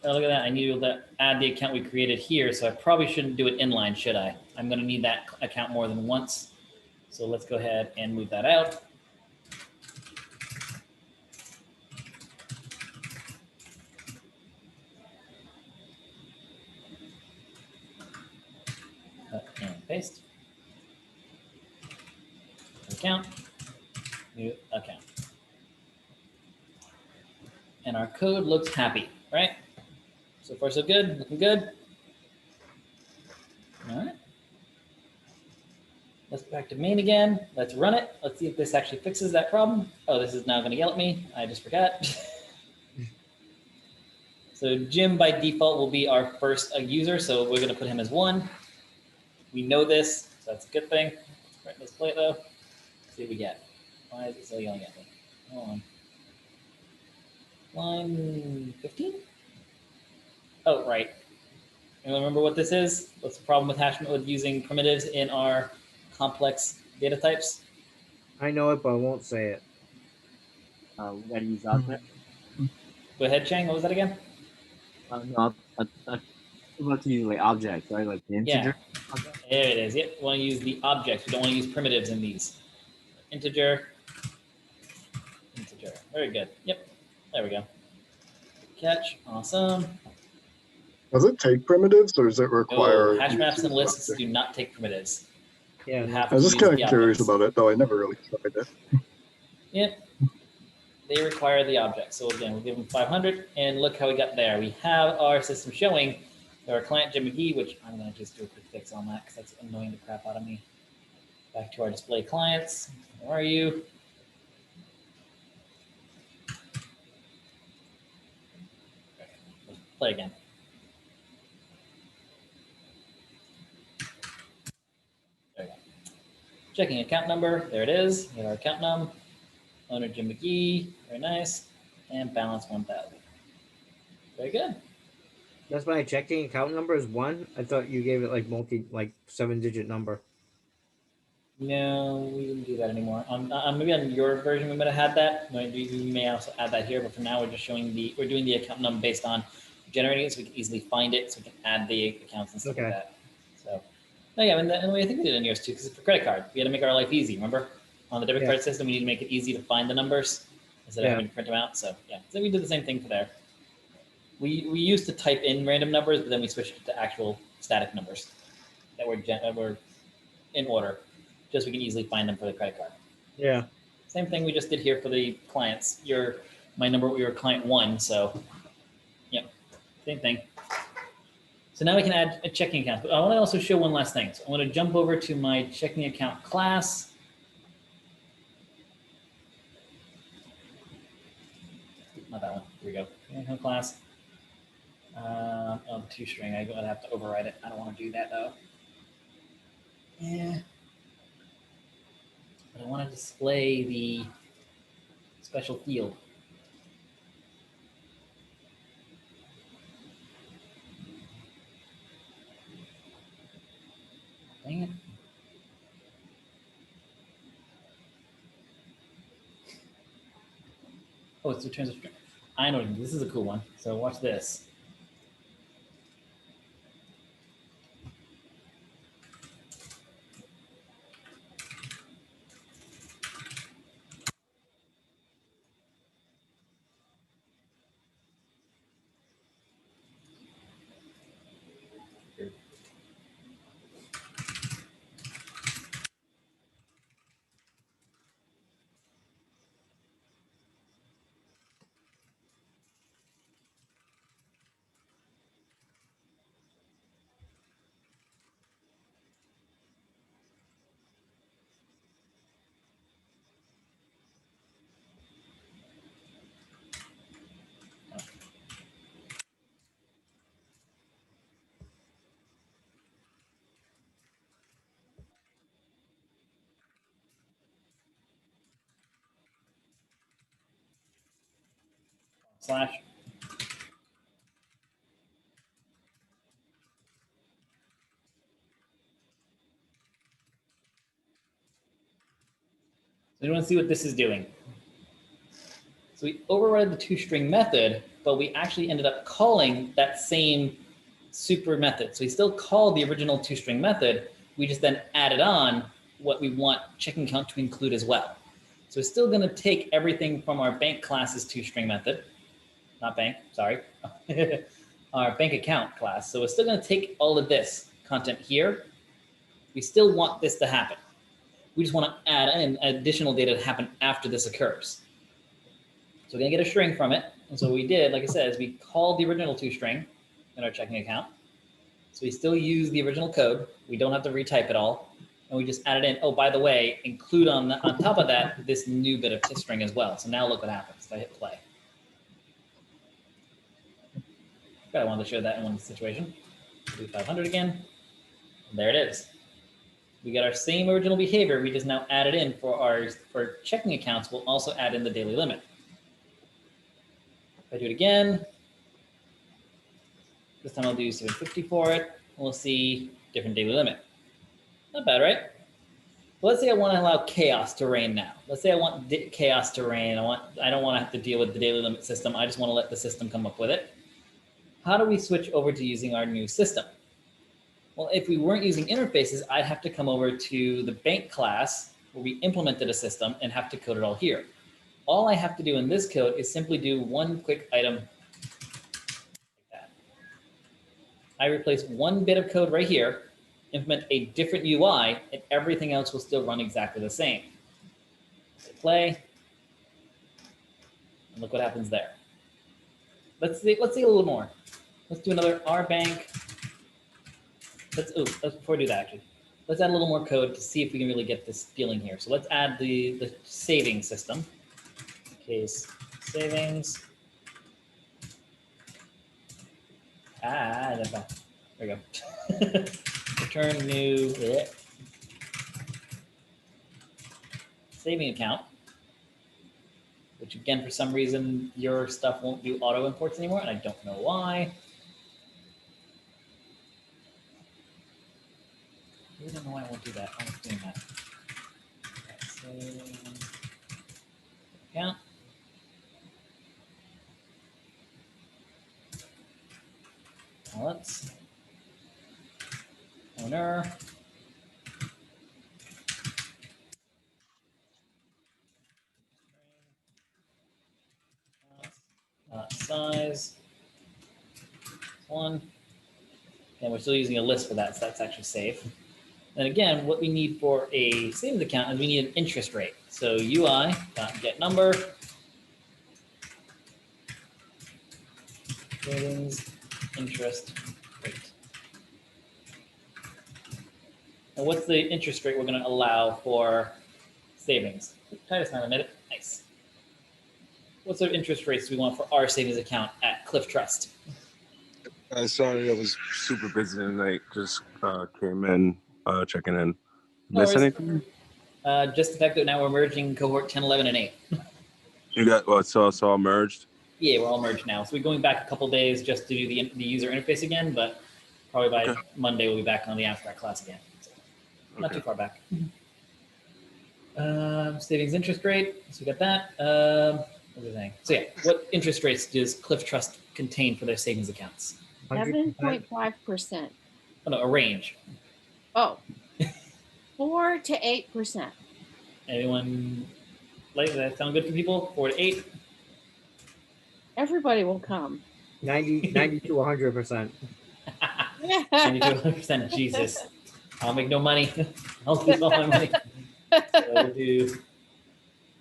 Oh, look at that. I need to add the account we created here. So I probably shouldn't do it inline, should I? I'm going to need that account more than once. So let's go ahead and move that out. Cut and paste. Account. New account. And our code looks happy, right? So far, so good. Looking good. All right. Let's go back to main again. Let's run it. Let's see if this actually fixes that problem. Oh, this is now going to yell at me. I just forgot. So Jim by default will be our first user. So we're going to put him as 1. We know this, so that's a good thing. Right, let's play it though. Let's see what we get. Why is it still yelling at me? Hold on. Line 15? Oh, right. And remember what this is? What's the problem with using primitives in our complex data types? I know it, but I won't say it. We gotta use object. Go ahead, Chang. What was that again? No, about to use like objects, right? Like the integer. Yeah. There it is. Yep. We want to use the objects. We don't want to use primitives in these. Integer. Integer. Very good. Yep. There we go. Catch. Awesome. Does it take primitives or does it require? No, hash maps and using lists object? do not take primitives. Yeah. You have I was to just use kind the of curious objects. about it, though. I never really tried it. Yep. They require the object. So again, we'll give them 500 and look how we got there. We have our system showing our client Jim McGee, which I'm going to just do a quick fix on that because that's annoying the crap out of me. Back to our display clients. Where are you? Okay, let's play again. There we go. Checking account number. There it is. We have our account num. Owner Jim McGee. Very nice. And balance 1,000. Very good. That's my checking account number is 1. I thought you gave it like 7-digit number. No, we didn't do that anymore. Maybe on your version we might have had that. We may also add that here, but for now we're just showing we're doing the account number based on generating it, so we can easily find it, so we can add the accounts and stuff like that. So, oh yeah, and I think we did it in yours too, because for credit card, we had to make our life easy. Remember, on the debit card system, we need to make it easy to find the numbers instead of having to print them out. So yeah, so we did the same thing for there. We used to type in random numbers, but then we switched it to actual static numbers that were in order, just so we can easily find them for the credit card. Yeah. Same thing we just did here for the clients. My number, we were client 1, so yeah, same thing. So now we can add a checking account. But I want to also show one last thing. So I want to jump over to my checking account class. Not that one. Here we go. Checking account class. Oh, the toString. I'm gonna have to override it. I don't want to do that though. Yeah. But I want to display the special field. Dang it. Oh, it's returns a string. I know this is a cool one. So watch this. Slash. So you want to see what this is doing. So we overrode the toString method, but we actually ended up calling that same super method. So we still called the original toString method. We just then added on what we want checking account to include as well. So it's still going to take everything from our bank class's toString method, not bank, sorry, our bank account class. So it's still going to take all of this content here. We still want this to happen. We just want to add in additional data to happen after this occurs. So we're going to get a string from it. And so what we did, like I said, is we called the original toString in our checking account. So we still use the original code. We don't have to retype it all. And we just added in, oh, by the way, include on top of that, this new bit of string as well. So now look what happens if I hit play. I wanted to show that in one situation. Do 500 again. And there it is. We got our same original behavior. We just now added in for checking accounts. We'll also add in the daily limit. If I do it again, this time I'll do 750 for it. We'll see different daily limit. Not bad, right? But let's say I want to allow chaos to reign now. Let's say I want chaos to reign. I don't want to have to deal with the daily limit system. I just want to let the system come up with it. How do we switch over to using our new system? Well, if we weren't using interfaces, I'd have to come over to the bank class where we implemented a system and have to code it all here. All I have to do in this code is simply do one quick item like that. I replace one bit of code right here, implement a different UI, and everything else will still run exactly the same. Hit play, and look what happens there. Let's see a little more. Let's do another rbank. Before we do that, actually, let's add a little more code to see if we can really get this feeling here. So let's add the saving system. Case savings. There we go. Return new saving account, which again, for some reason, your stuff won't do auto imports anymore, and I don't know why. I don't know why I won't do that. I'm not doing that. Saving account. Let's owner. Size 1. And we're still using a list for that, so that's actually safe. And again, what we need for a savings account is we need an interest rate. So UI.getNumber, savings interest rate. And what's the interest rate we're going to allow for savings? Titus, not a minute. Nice. What sort of interest rates do we want for our savings account at Cliff Trust? Sorry, I was super busy tonight. Just came in, checking in. No Miss worries. anything? Just the fact that now we're merging cohort 10, 11, and 8. You got what? So it's all merged. Yeah, we're all merged now. So we're going back a couple days just to do the user interface again, but probably by Okay. Monday we'll be back on the abstract class again. So not Okay. too far back. Savings interest rate. So we got that. What was I saying? So yeah, what interest rates does Cliff Trust contain for their savings accounts? 7.5%. Oh no, a range. Oh, 4 to 8%. Anyone like does that sound good for people? 4 to 8. Everybody will come. 90 to 100%. 90 to 100%. Jesus, I'll make no money. I'll lose all my money. So we'll do.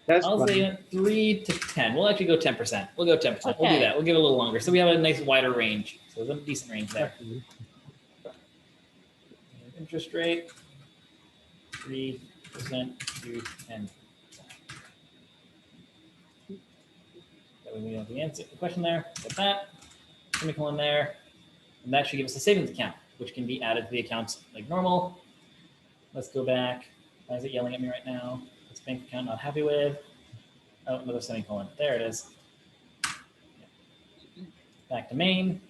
That's I'll funny. say 3 to 10. We'll actually go 10%. We'll go 10%. We'll do Okay. that. We'll give it a little longer. So we have a nice wider range. So there's a decent range there. Interest rate 3% to 10%. That way we know the answer, the question there. Got that. Semicolon there. And that should give us a savings account, which can be added to the accounts like normal. Let's go back. Why is it yelling at me right now? This bank account not happy with. Oh, another semicolon. There it is. Back to main.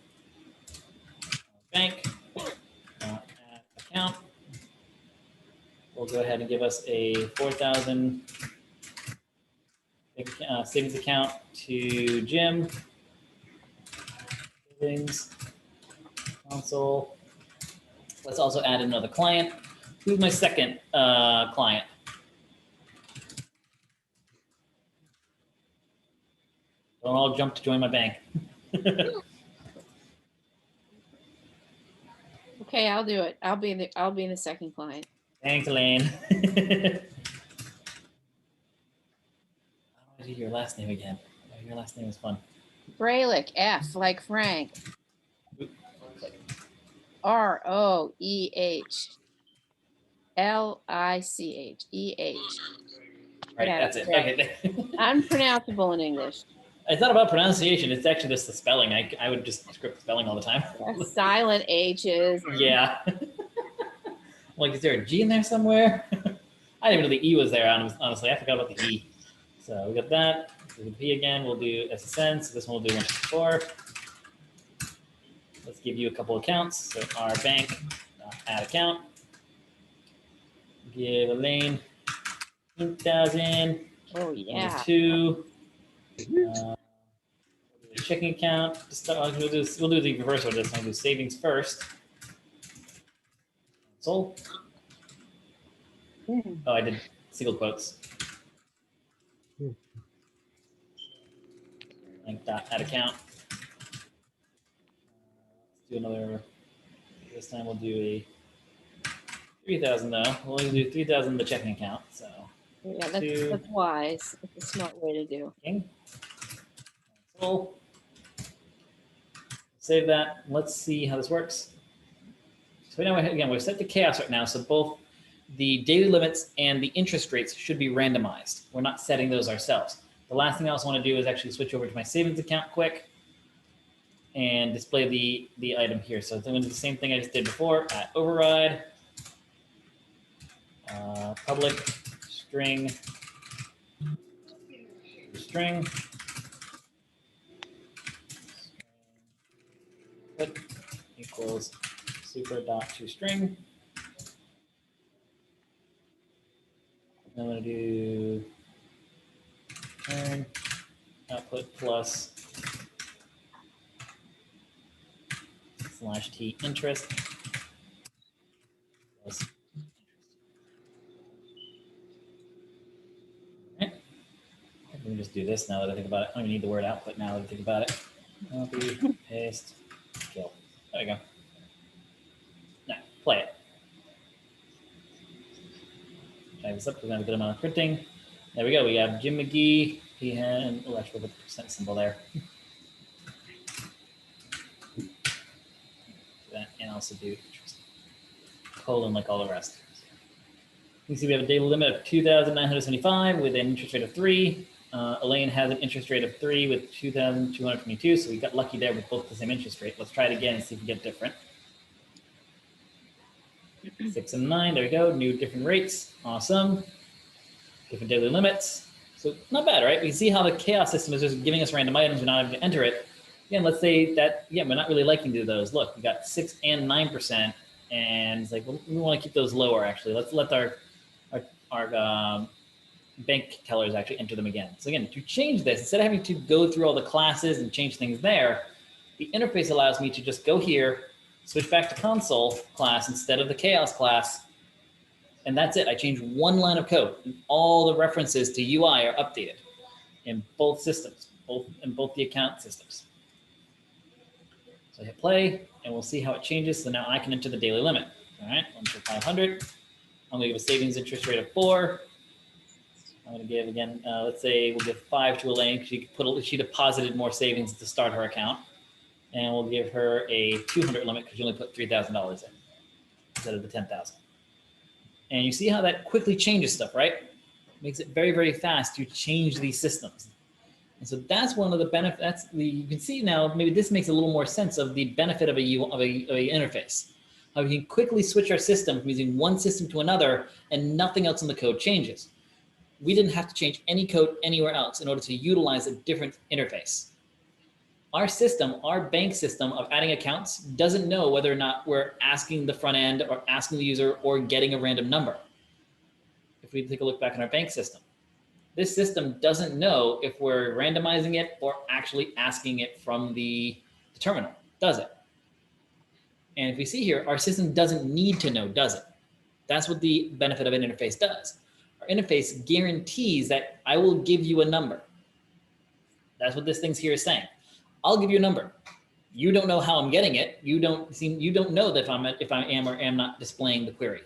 Bank. Add account. We'll go ahead and give us a 4,000 savings account to Jim. Savings console. Let's also add another client. Who's my second client? Don't all jump to join my bank. Okay, I'll do it. I'll be in the second client. Thanks, Elaine. How do I do your last name again? Your last name is fun. Braylich, F like Frank. ROEH. LICH. Right, Yeah, that's it. yeah. Okay. Unpronounceable in English. It's not about pronunciation. It's actually just the spelling. I would just script spelling all the time. Yeah, silent H's. Yeah. Like, is there a G in there somewhere? I didn't even know the E was there, honestly. I forgot about the E. So we got that. Do the P again. We'll do SSN. So this one we'll do 1, 2, 4. Let's give you a couple accounts. So our bank, add account. Give Elaine 2,000. Oh yeah. 2. Checking account. We'll do the reverse of this. I'll do savings first. Console. Oh, I did single quotes. Link dot add account. Let's do another. This time we'll do a 3,000 though. We'll only do 3,000 in the checking account. So Yeah, that's wise. It's a smart way to do. Okay. Console. Save that. Let's see how this works. So now again, we're set to chaos right now. So both the daily limits and the interest rates should be randomized. We're not setting those ourselves. The last thing I also want to do is actually switch over to my savings account quick and display the item here. So I'm going to do the same thing I just did before at override, public string put equals super dot to string. I'm going to do turn output plus /t interest plus interest. Right. Let me just do this now that I think about it. I don't even need the word output now that I think about it. Copy, paste, kill. There we go. Now, play it. Drag this up because I have a good amount of printing. There we go. We have Jim McGee. He had, oh, actually, put the percent symbol there. That, and also do interest. Colon like all the rest. You can see we have a daily limit of 2,975 with an interest rate of 3. Elaine has an interest rate of 3 with 2,222. So we got lucky there with both the same interest rate. Let's try it again and see if we get different. 6 and 9, there we go. New different rates. Awesome. Different daily limits. So not bad, right? We can see how the chaos system is just giving us random items. We're not having to enter it. Again, let's say that, yeah, we're not really liking to do those. Look, we got 6 and 9%. And it's like, well, we want to keep those lower, actually. Let's let our bank tellers actually enter them again. So again, to change this, instead of having to go through all the classes and change things there, the interface allows me to just go here, switch back to console class instead of the chaos class, and that's it. I change one line of code, and all the references to UI are updated in both systems, in both the account systems. So I hit play, and we'll see how it changes. So now I can enter the daily limit. All right, 1 for 500. I'm going to give a savings interest rate of 4. I'm going to give again, let's say we'll give 5 to Elaine because she deposited more savings to start her account. And we'll give her a 200 limit because she only put $3,000 in instead of the 10,000. And you see how that quickly changes stuff, right? Makes it very, very fast to change these systems. And so that's one of the benefits. You can see now, maybe this makes a little more sense of the benefit of a interface. How we can quickly switch our system from using one system to another and nothing else in the code changes. We didn't have to change any code anywhere else in order to utilize a different interface. Our system, our bank system of adding accounts doesn't know whether or not we're asking the front end or asking the user or getting a random number. If we take a look back in our bank system, this system doesn't know if we're randomizing it or actually asking it from the terminal, does it? And if we see here, our system doesn't need to know, does it? That's what the benefit of an interface does. Our interface guarantees that I will give you a number. That's what this thing here is saying. I'll give you a number. You don't know how I'm getting it. You don't know that if I am or am not displaying the query.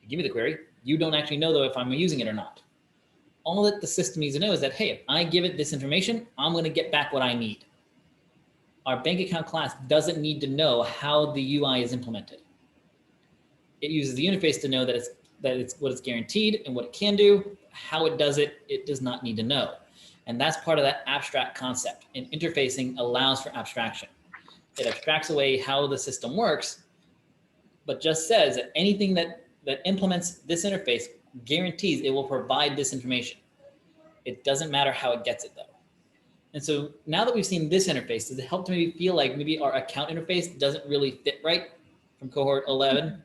You give me the query. You don't actually know though if I'm using it or not. All that the system needs to know is that, hey, if I give it this information, I'm going to get back what I need. Our bank account class doesn't need to know how the UI is implemented. It uses the interface to know that it's what it's guaranteed and what it can do. How it does it, it does not need to know. And that's part of that abstract concept. And interfacing allows for abstraction. It abstracts away how the system works, but just says that anything that implements this interface guarantees it will provide this information. It doesn't matter how it gets it though. And so now that we've seen this interface, does it help to maybe feel like maybe our account interface doesn't really fit right from cohort 11?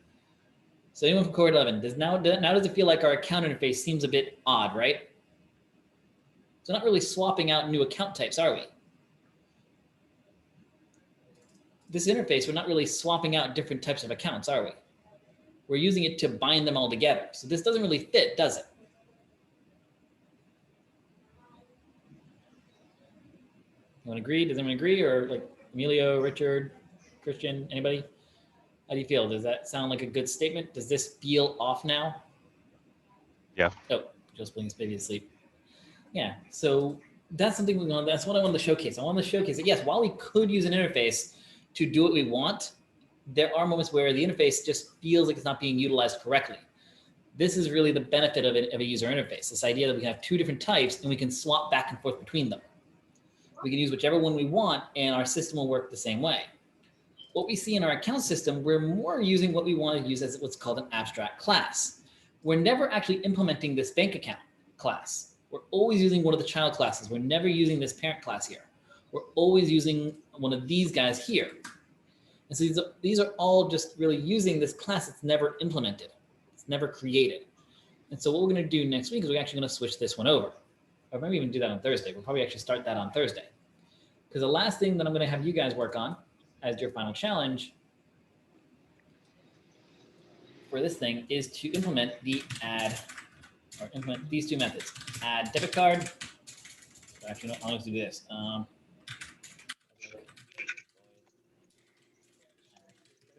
So anyone from cohort 11, now does it feel like our account interface seems a bit odd, right? So not really swapping out new account types, are we? This interface, we're not really swapping out different types of accounts, are we? We're using it to bind them all together. So this doesn't really fit, does it? Anyone agree? Does anyone agree? Or like Emilio, Richard, Christian, anybody? How do you feel? Does that sound like a good statement? Does this feel off now? Yeah. Oh, just putting this baby to sleep. Yeah, so that's something that's what I wanted to showcase. I wanted to showcase that yes, while we could use an interface to do what we want, there are moments where the interface just feels like it's not being utilized correctly. This is really the benefit of a user interface, this idea that we can have two different types and we can swap back and forth between them. We can use whichever one we want and our system will work the same way. What we see in our account system, we're more using what we want to use as what's called an abstract class. We're never actually implementing this bank account class. We're always using one of the child classes. We're never using this parent class here. We're always using one of these guys here. And so these are all just really using this class that's never implemented. It's never created. And so what we're going to do next week is we're actually going to switch this one over. Or maybe even do that on Thursday. We'll probably actually start that on Thursday. Because the last thing that I'm going to have you guys work on as your final challenge for this thing is to implement the add, or implement these two methods. Add debit card. Actually, no, I'll just do this.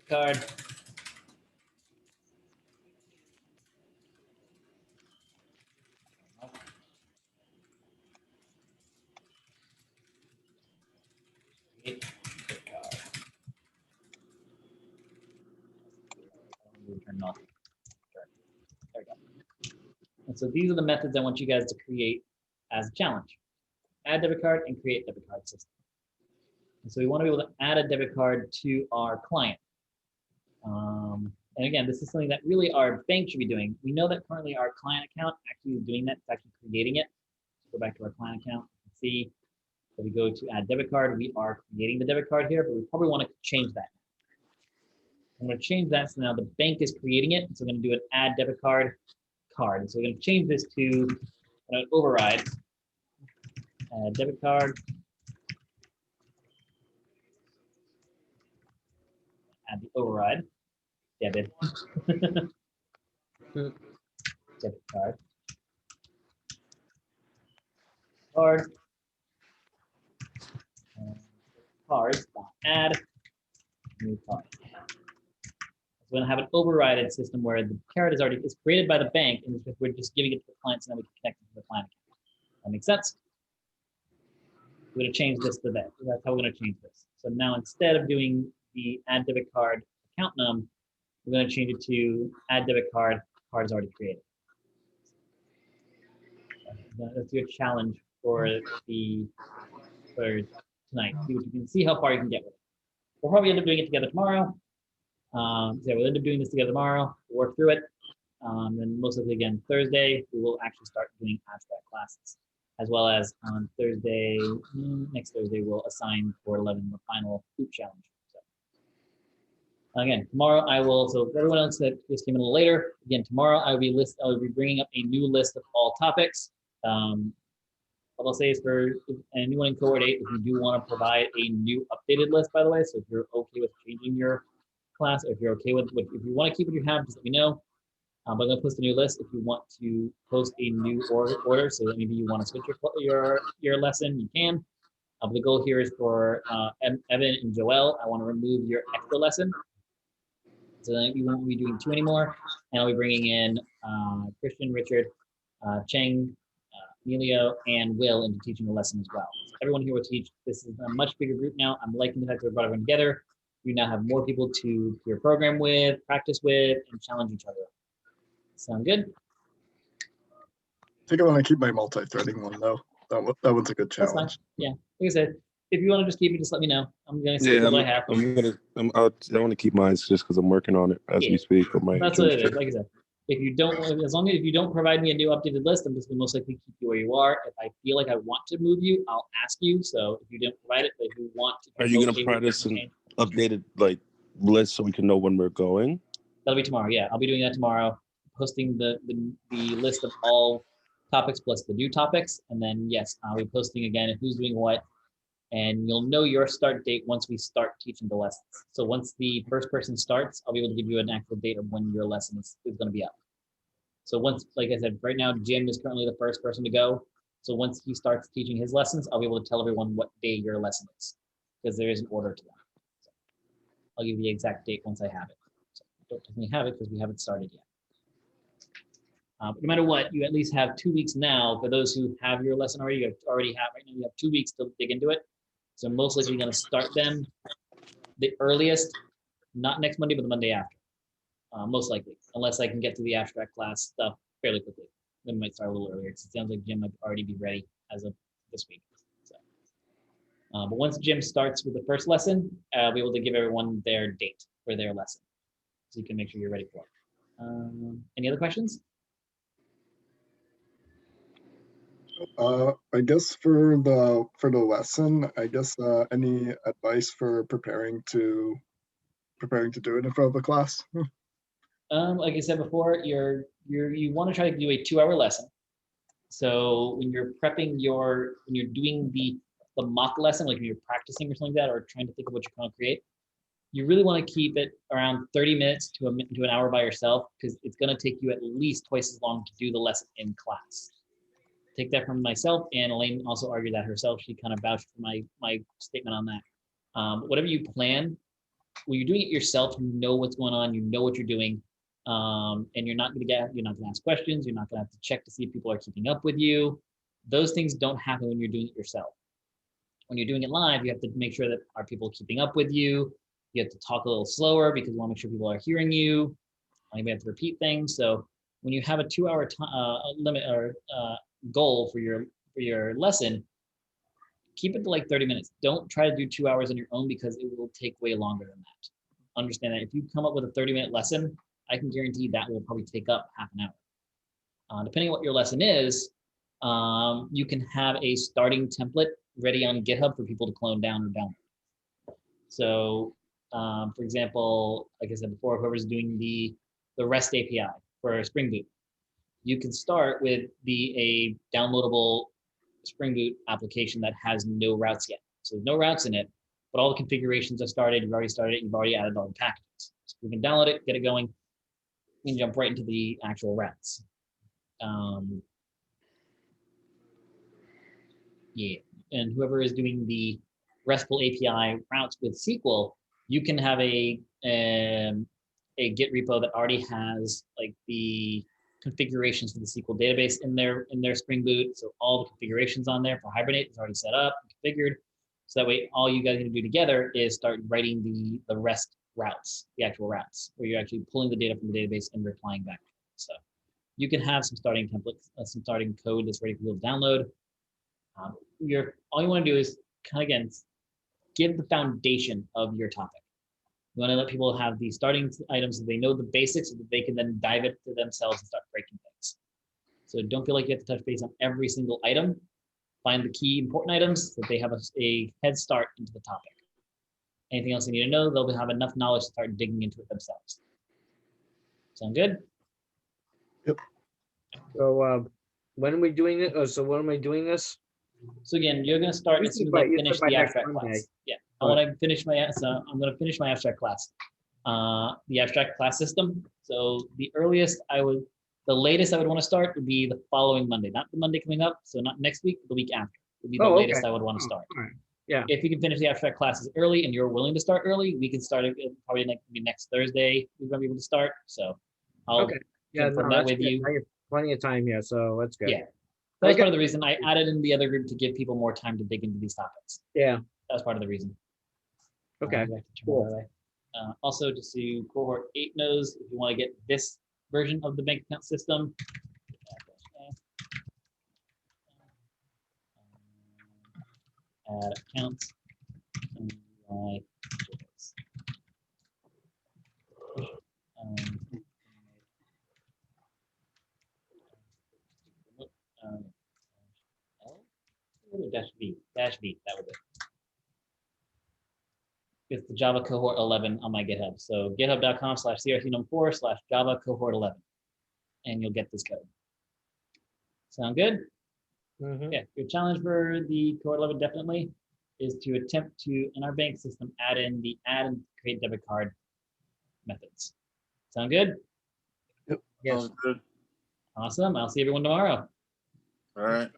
Card. Turn off. There we go. And so these are the methods I want you guys to create as a challenge. Add debit card and create debit card system. And so we want to be able to add a debit card to our client. And again, this is something that really our bank should be doing. We know that currently our client account actually is doing that. It's actually creating it. Go back to our client account and see. So we go to add debit card. We are creating the debit card here, but we probably want to change that. I'm going to change that so now the bank is creating it. So we're going to do an add debit card. And so we're going to change this to an override. Add debit card. Add the override. Debit. Debit card. Card. Cards. Add. New card. So we're going to have an overrided system where the card is already created by the bank, and we're just giving it to the client so then we can connect it to the client account. That makes sense? We're going to change this to that. That's how we're going to change this. So now instead of doing the add debit card account num, we're going to change it to add debit card. Card is already created. That's your challenge for tonight. See what you can see how far you can get with it. We'll probably end up doing it together tomorrow. So we'll end up doing this together tomorrow. We'll work through it. And most likely again Thursday we will actually start doing abstract classes, as well as on Thursday, next Thursday we'll assign for 11 the final hoop challenge. So again, tomorrow I will. So for everyone else that just came in a little later, again tomorrow I will be bringing up a new list of all topics. What I'll say is for anyone in cohort 8, if you do want to provide a new updated list, by the way, so if you're okay with changing your class, or if you're okay with if you want to keep what you have, just let me know. But I'm going to post a new list. If you want to post a new order, so that maybe you want to switch your lesson, you can. The goal here is for Evan and Joel. I want to remove your extra lesson, so then you won't be doing 2 anymore, and I'll be bringing in Christian, Richard, Cheng, Emilio, and Will into teaching the lesson as well. So everyone here will teach. This is a much bigger group now. I'm liking the fact that we brought everyone together. You now have more people to peer program with, practice with, and challenge each other. Sound good? I think I want to keep my multi-threading one though. That one's a good challenge. That's fine. Yeah, like I said, if you want to just keep it, just let me know. I'm gonna stick with what I have. I want to keep mine just because I'm working on it as we speak. That's what it is. Like I said, if you don't, as long as you don't provide me a new updated list, I'm just gonna most likely keep you where you are. If I feel like I want to move you, I'll ask you. So if you didn't provide it, but if you want to, Are you gonna provide us an updated list so we can know when we're going? That'll be tomorrow. Yeah, I'll be doing that tomorrow. Posting the list of all topics plus the new topics, and then yes, I'll be posting again who's doing what, and you'll know your start date once we start teaching the lessons. So once the first person starts, I'll be able to give you an actual date of when your lesson is going to be up. So once, like I said, right now Jim is currently the first person to go. So once he starts teaching his lessons, I'll be able to tell everyone what day your lesson is, because there is an order to that. So I'll give you the exact date once I have it. So don't definitely have it because we haven't started yet. But no matter what, you at least have 2 weeks now. For those who have your lesson already, right now you have 2 weeks to dig into it. So most likely you're going to start them the earliest, not next Monday, but the Monday after. Most likely, unless I can get to the abstract class stuff fairly quickly. Then we might start a little earlier. It sounds like Jim might already be ready as of this week. So, but once Jim starts with the first lesson, I'll be able to give everyone their date for their lesson, so you can make sure you're ready for it. Any other questions? I guess for the lesson, I guess any advice for preparing to do it in front of the class? Like I said before, you want to try to do a 2-hour lesson. So when you're prepping when you're doing the mock lesson, like when you're practicing or something like that, or trying to think of what you're going to create, you really want to keep it around 30 minutes to an hour by yourself, because it's going to take you at least twice as long to do the lesson in class. Take that from myself, and Elaine also argued that herself. She kind of vouched for my statement on that. Whatever you plan, when you're doing it yourself, you know what's going on, you know what you're doing, and you're not going to ask questions. You're not going to have to check to see if people are keeping up with you. Those things don't happen when you're doing it yourself. When you're doing it live, you have to make sure that are people keeping up with you. You have to talk a little slower because you want to make sure people are hearing you. You may have to repeat things. So when you have a 2-hour limit or goal for your for your lesson, keep it to like 30 minutes. Don't try to do 2 hours on your own because it will take way longer than that. Understand that if you come up with a 30-minute lesson, I can guarantee that will probably take up half an hour. Depending on what your lesson is, you can have a starting template ready on GitHub for people to clone down or download. So, for example, like I said before, whoever's doing the REST API for Spring Boot, you can start with a downloadable Spring Boot application that has no routes yet. So there's no routes in it, but all the configurations are started. You've already started it. You've already added all the packages. So we can download it, get it going, and jump right into the actual routes. Yeah, and whoever is doing the RESTful API routes with SQL, you can have a Git repo that already has like the configurations for the SQL database in their Spring Boot. So all the configurations on there for Hibernate is already set up and configured. So that way, all you guys are going to do together is start writing the REST routes, the actual routes, where you're actually pulling the data from the database and replying back. So you can have some starting templates, some starting code that's ready for people to download. All you want to do is kind of, again, give the foundation of your topic. You want to let people have the starting items so they know the basics so that they can then dive into themselves and start breaking things. So don't feel like you have to touch base on every single item. Find the key important items so that they have a head start into the topic. Anything else they need to know, they'll have enough knowledge to start digging into it themselves. Sound good? Yep. So when are we doing it? So when am I doing this? So again, you're going to start as soon as I finish the abstract class. Yeah, I want to finish I'm going to finish my abstract class. The abstract class system. So the latest I would want to start would be the following Monday, not the Monday coming up. So not next week, the week after would be the latest I would want to start. Right. Yeah. If you can finish the abstract classes early and you're willing to start early, we can start it probably next Thursday. We're going to be able to start. So I'll confirm that with you. I have plenty of time here, so that's good. Yeah. That was part of the reason I added in the other group to give people more time to dig into these topics. Yeah. That was part of the reason. Okay. Cool. Also, just so cohort 8 knows, if you want to get this version of the bank account system, add accounts. Dash B, that was it. It's the Java cohort 11 on my GitHub. So github.com/crc4/Java cohort 11. And you'll get this code. Sound good? Mm-hmm. Yeah, your challenge for the cohort 11 definitely is to attempt to, in our bank system, add in the add and create debit card methods. Sound good? Yep. Yes. Sounds good. Awesome. I'll see everyone tomorrow. All right.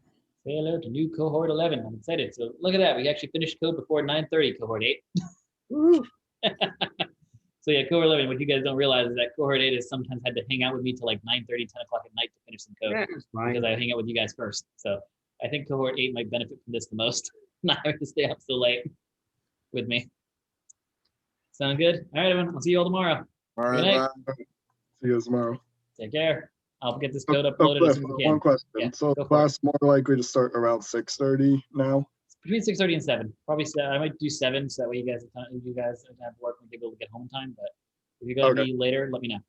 Say hello to new cohort 11. I'm excited. So look at that. We actually finished code before 9:30, cohort 8. So yeah, cohort 11, what you guys don't realize is that cohort 8 has sometimes had to hang out with me till like 9:30, 10 o'clock at night to finish some code because I hang out with you guys first. So I think cohort 8 might benefit from this the most, not having to stay up so late with me. Sound good? All right, everyone. I'll see you all tomorrow. All Good right. night. Bye. See you guys tomorrow. Take care. I'll get this code uploaded as soon as I can. One question. Yeah, So go for class more likely to start around 6:30 now. Between 6:30 and 7. Probably I might do 7 so that way you guys have work and be able to get home in time. But if you're gonna be later, let me know.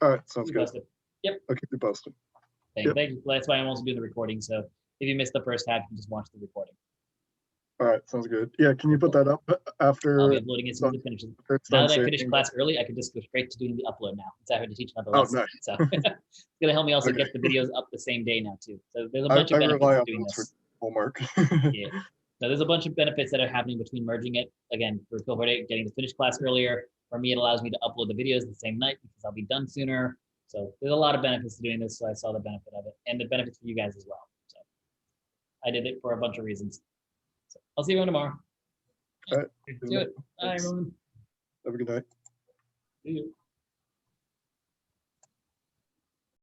All right, sounds Keep good. posted. Yep. I'll keep you posted. Thank you. That's why I'm also doing the recording. So if you missed the first half, you can just watch the recording. All right, sounds good. Yeah, can you put that up after? I'll be uploading it as soon as it finishes. Now that I finished class early, I can just go straight to doing the upload now. Instead of having to teach another lesson. Nice. So it's gonna help me also get the videos up the same day now too. So there's a bunch of benefits rely of on doing those this. for homework. Yeah. So there's a bunch of benefits that are happening between merging it. Again, for cohort 8, getting to finish class earlier. For me, it allows me to upload the videos the same night because I'll be done sooner. So there's a lot of benefits to doing this. So I saw the benefit of it and the benefits for you guys as well. So I did it for a bunch of reasons. So I'll see you tomorrow. All right. Do it. Bye, everyone. Have a good night. See you.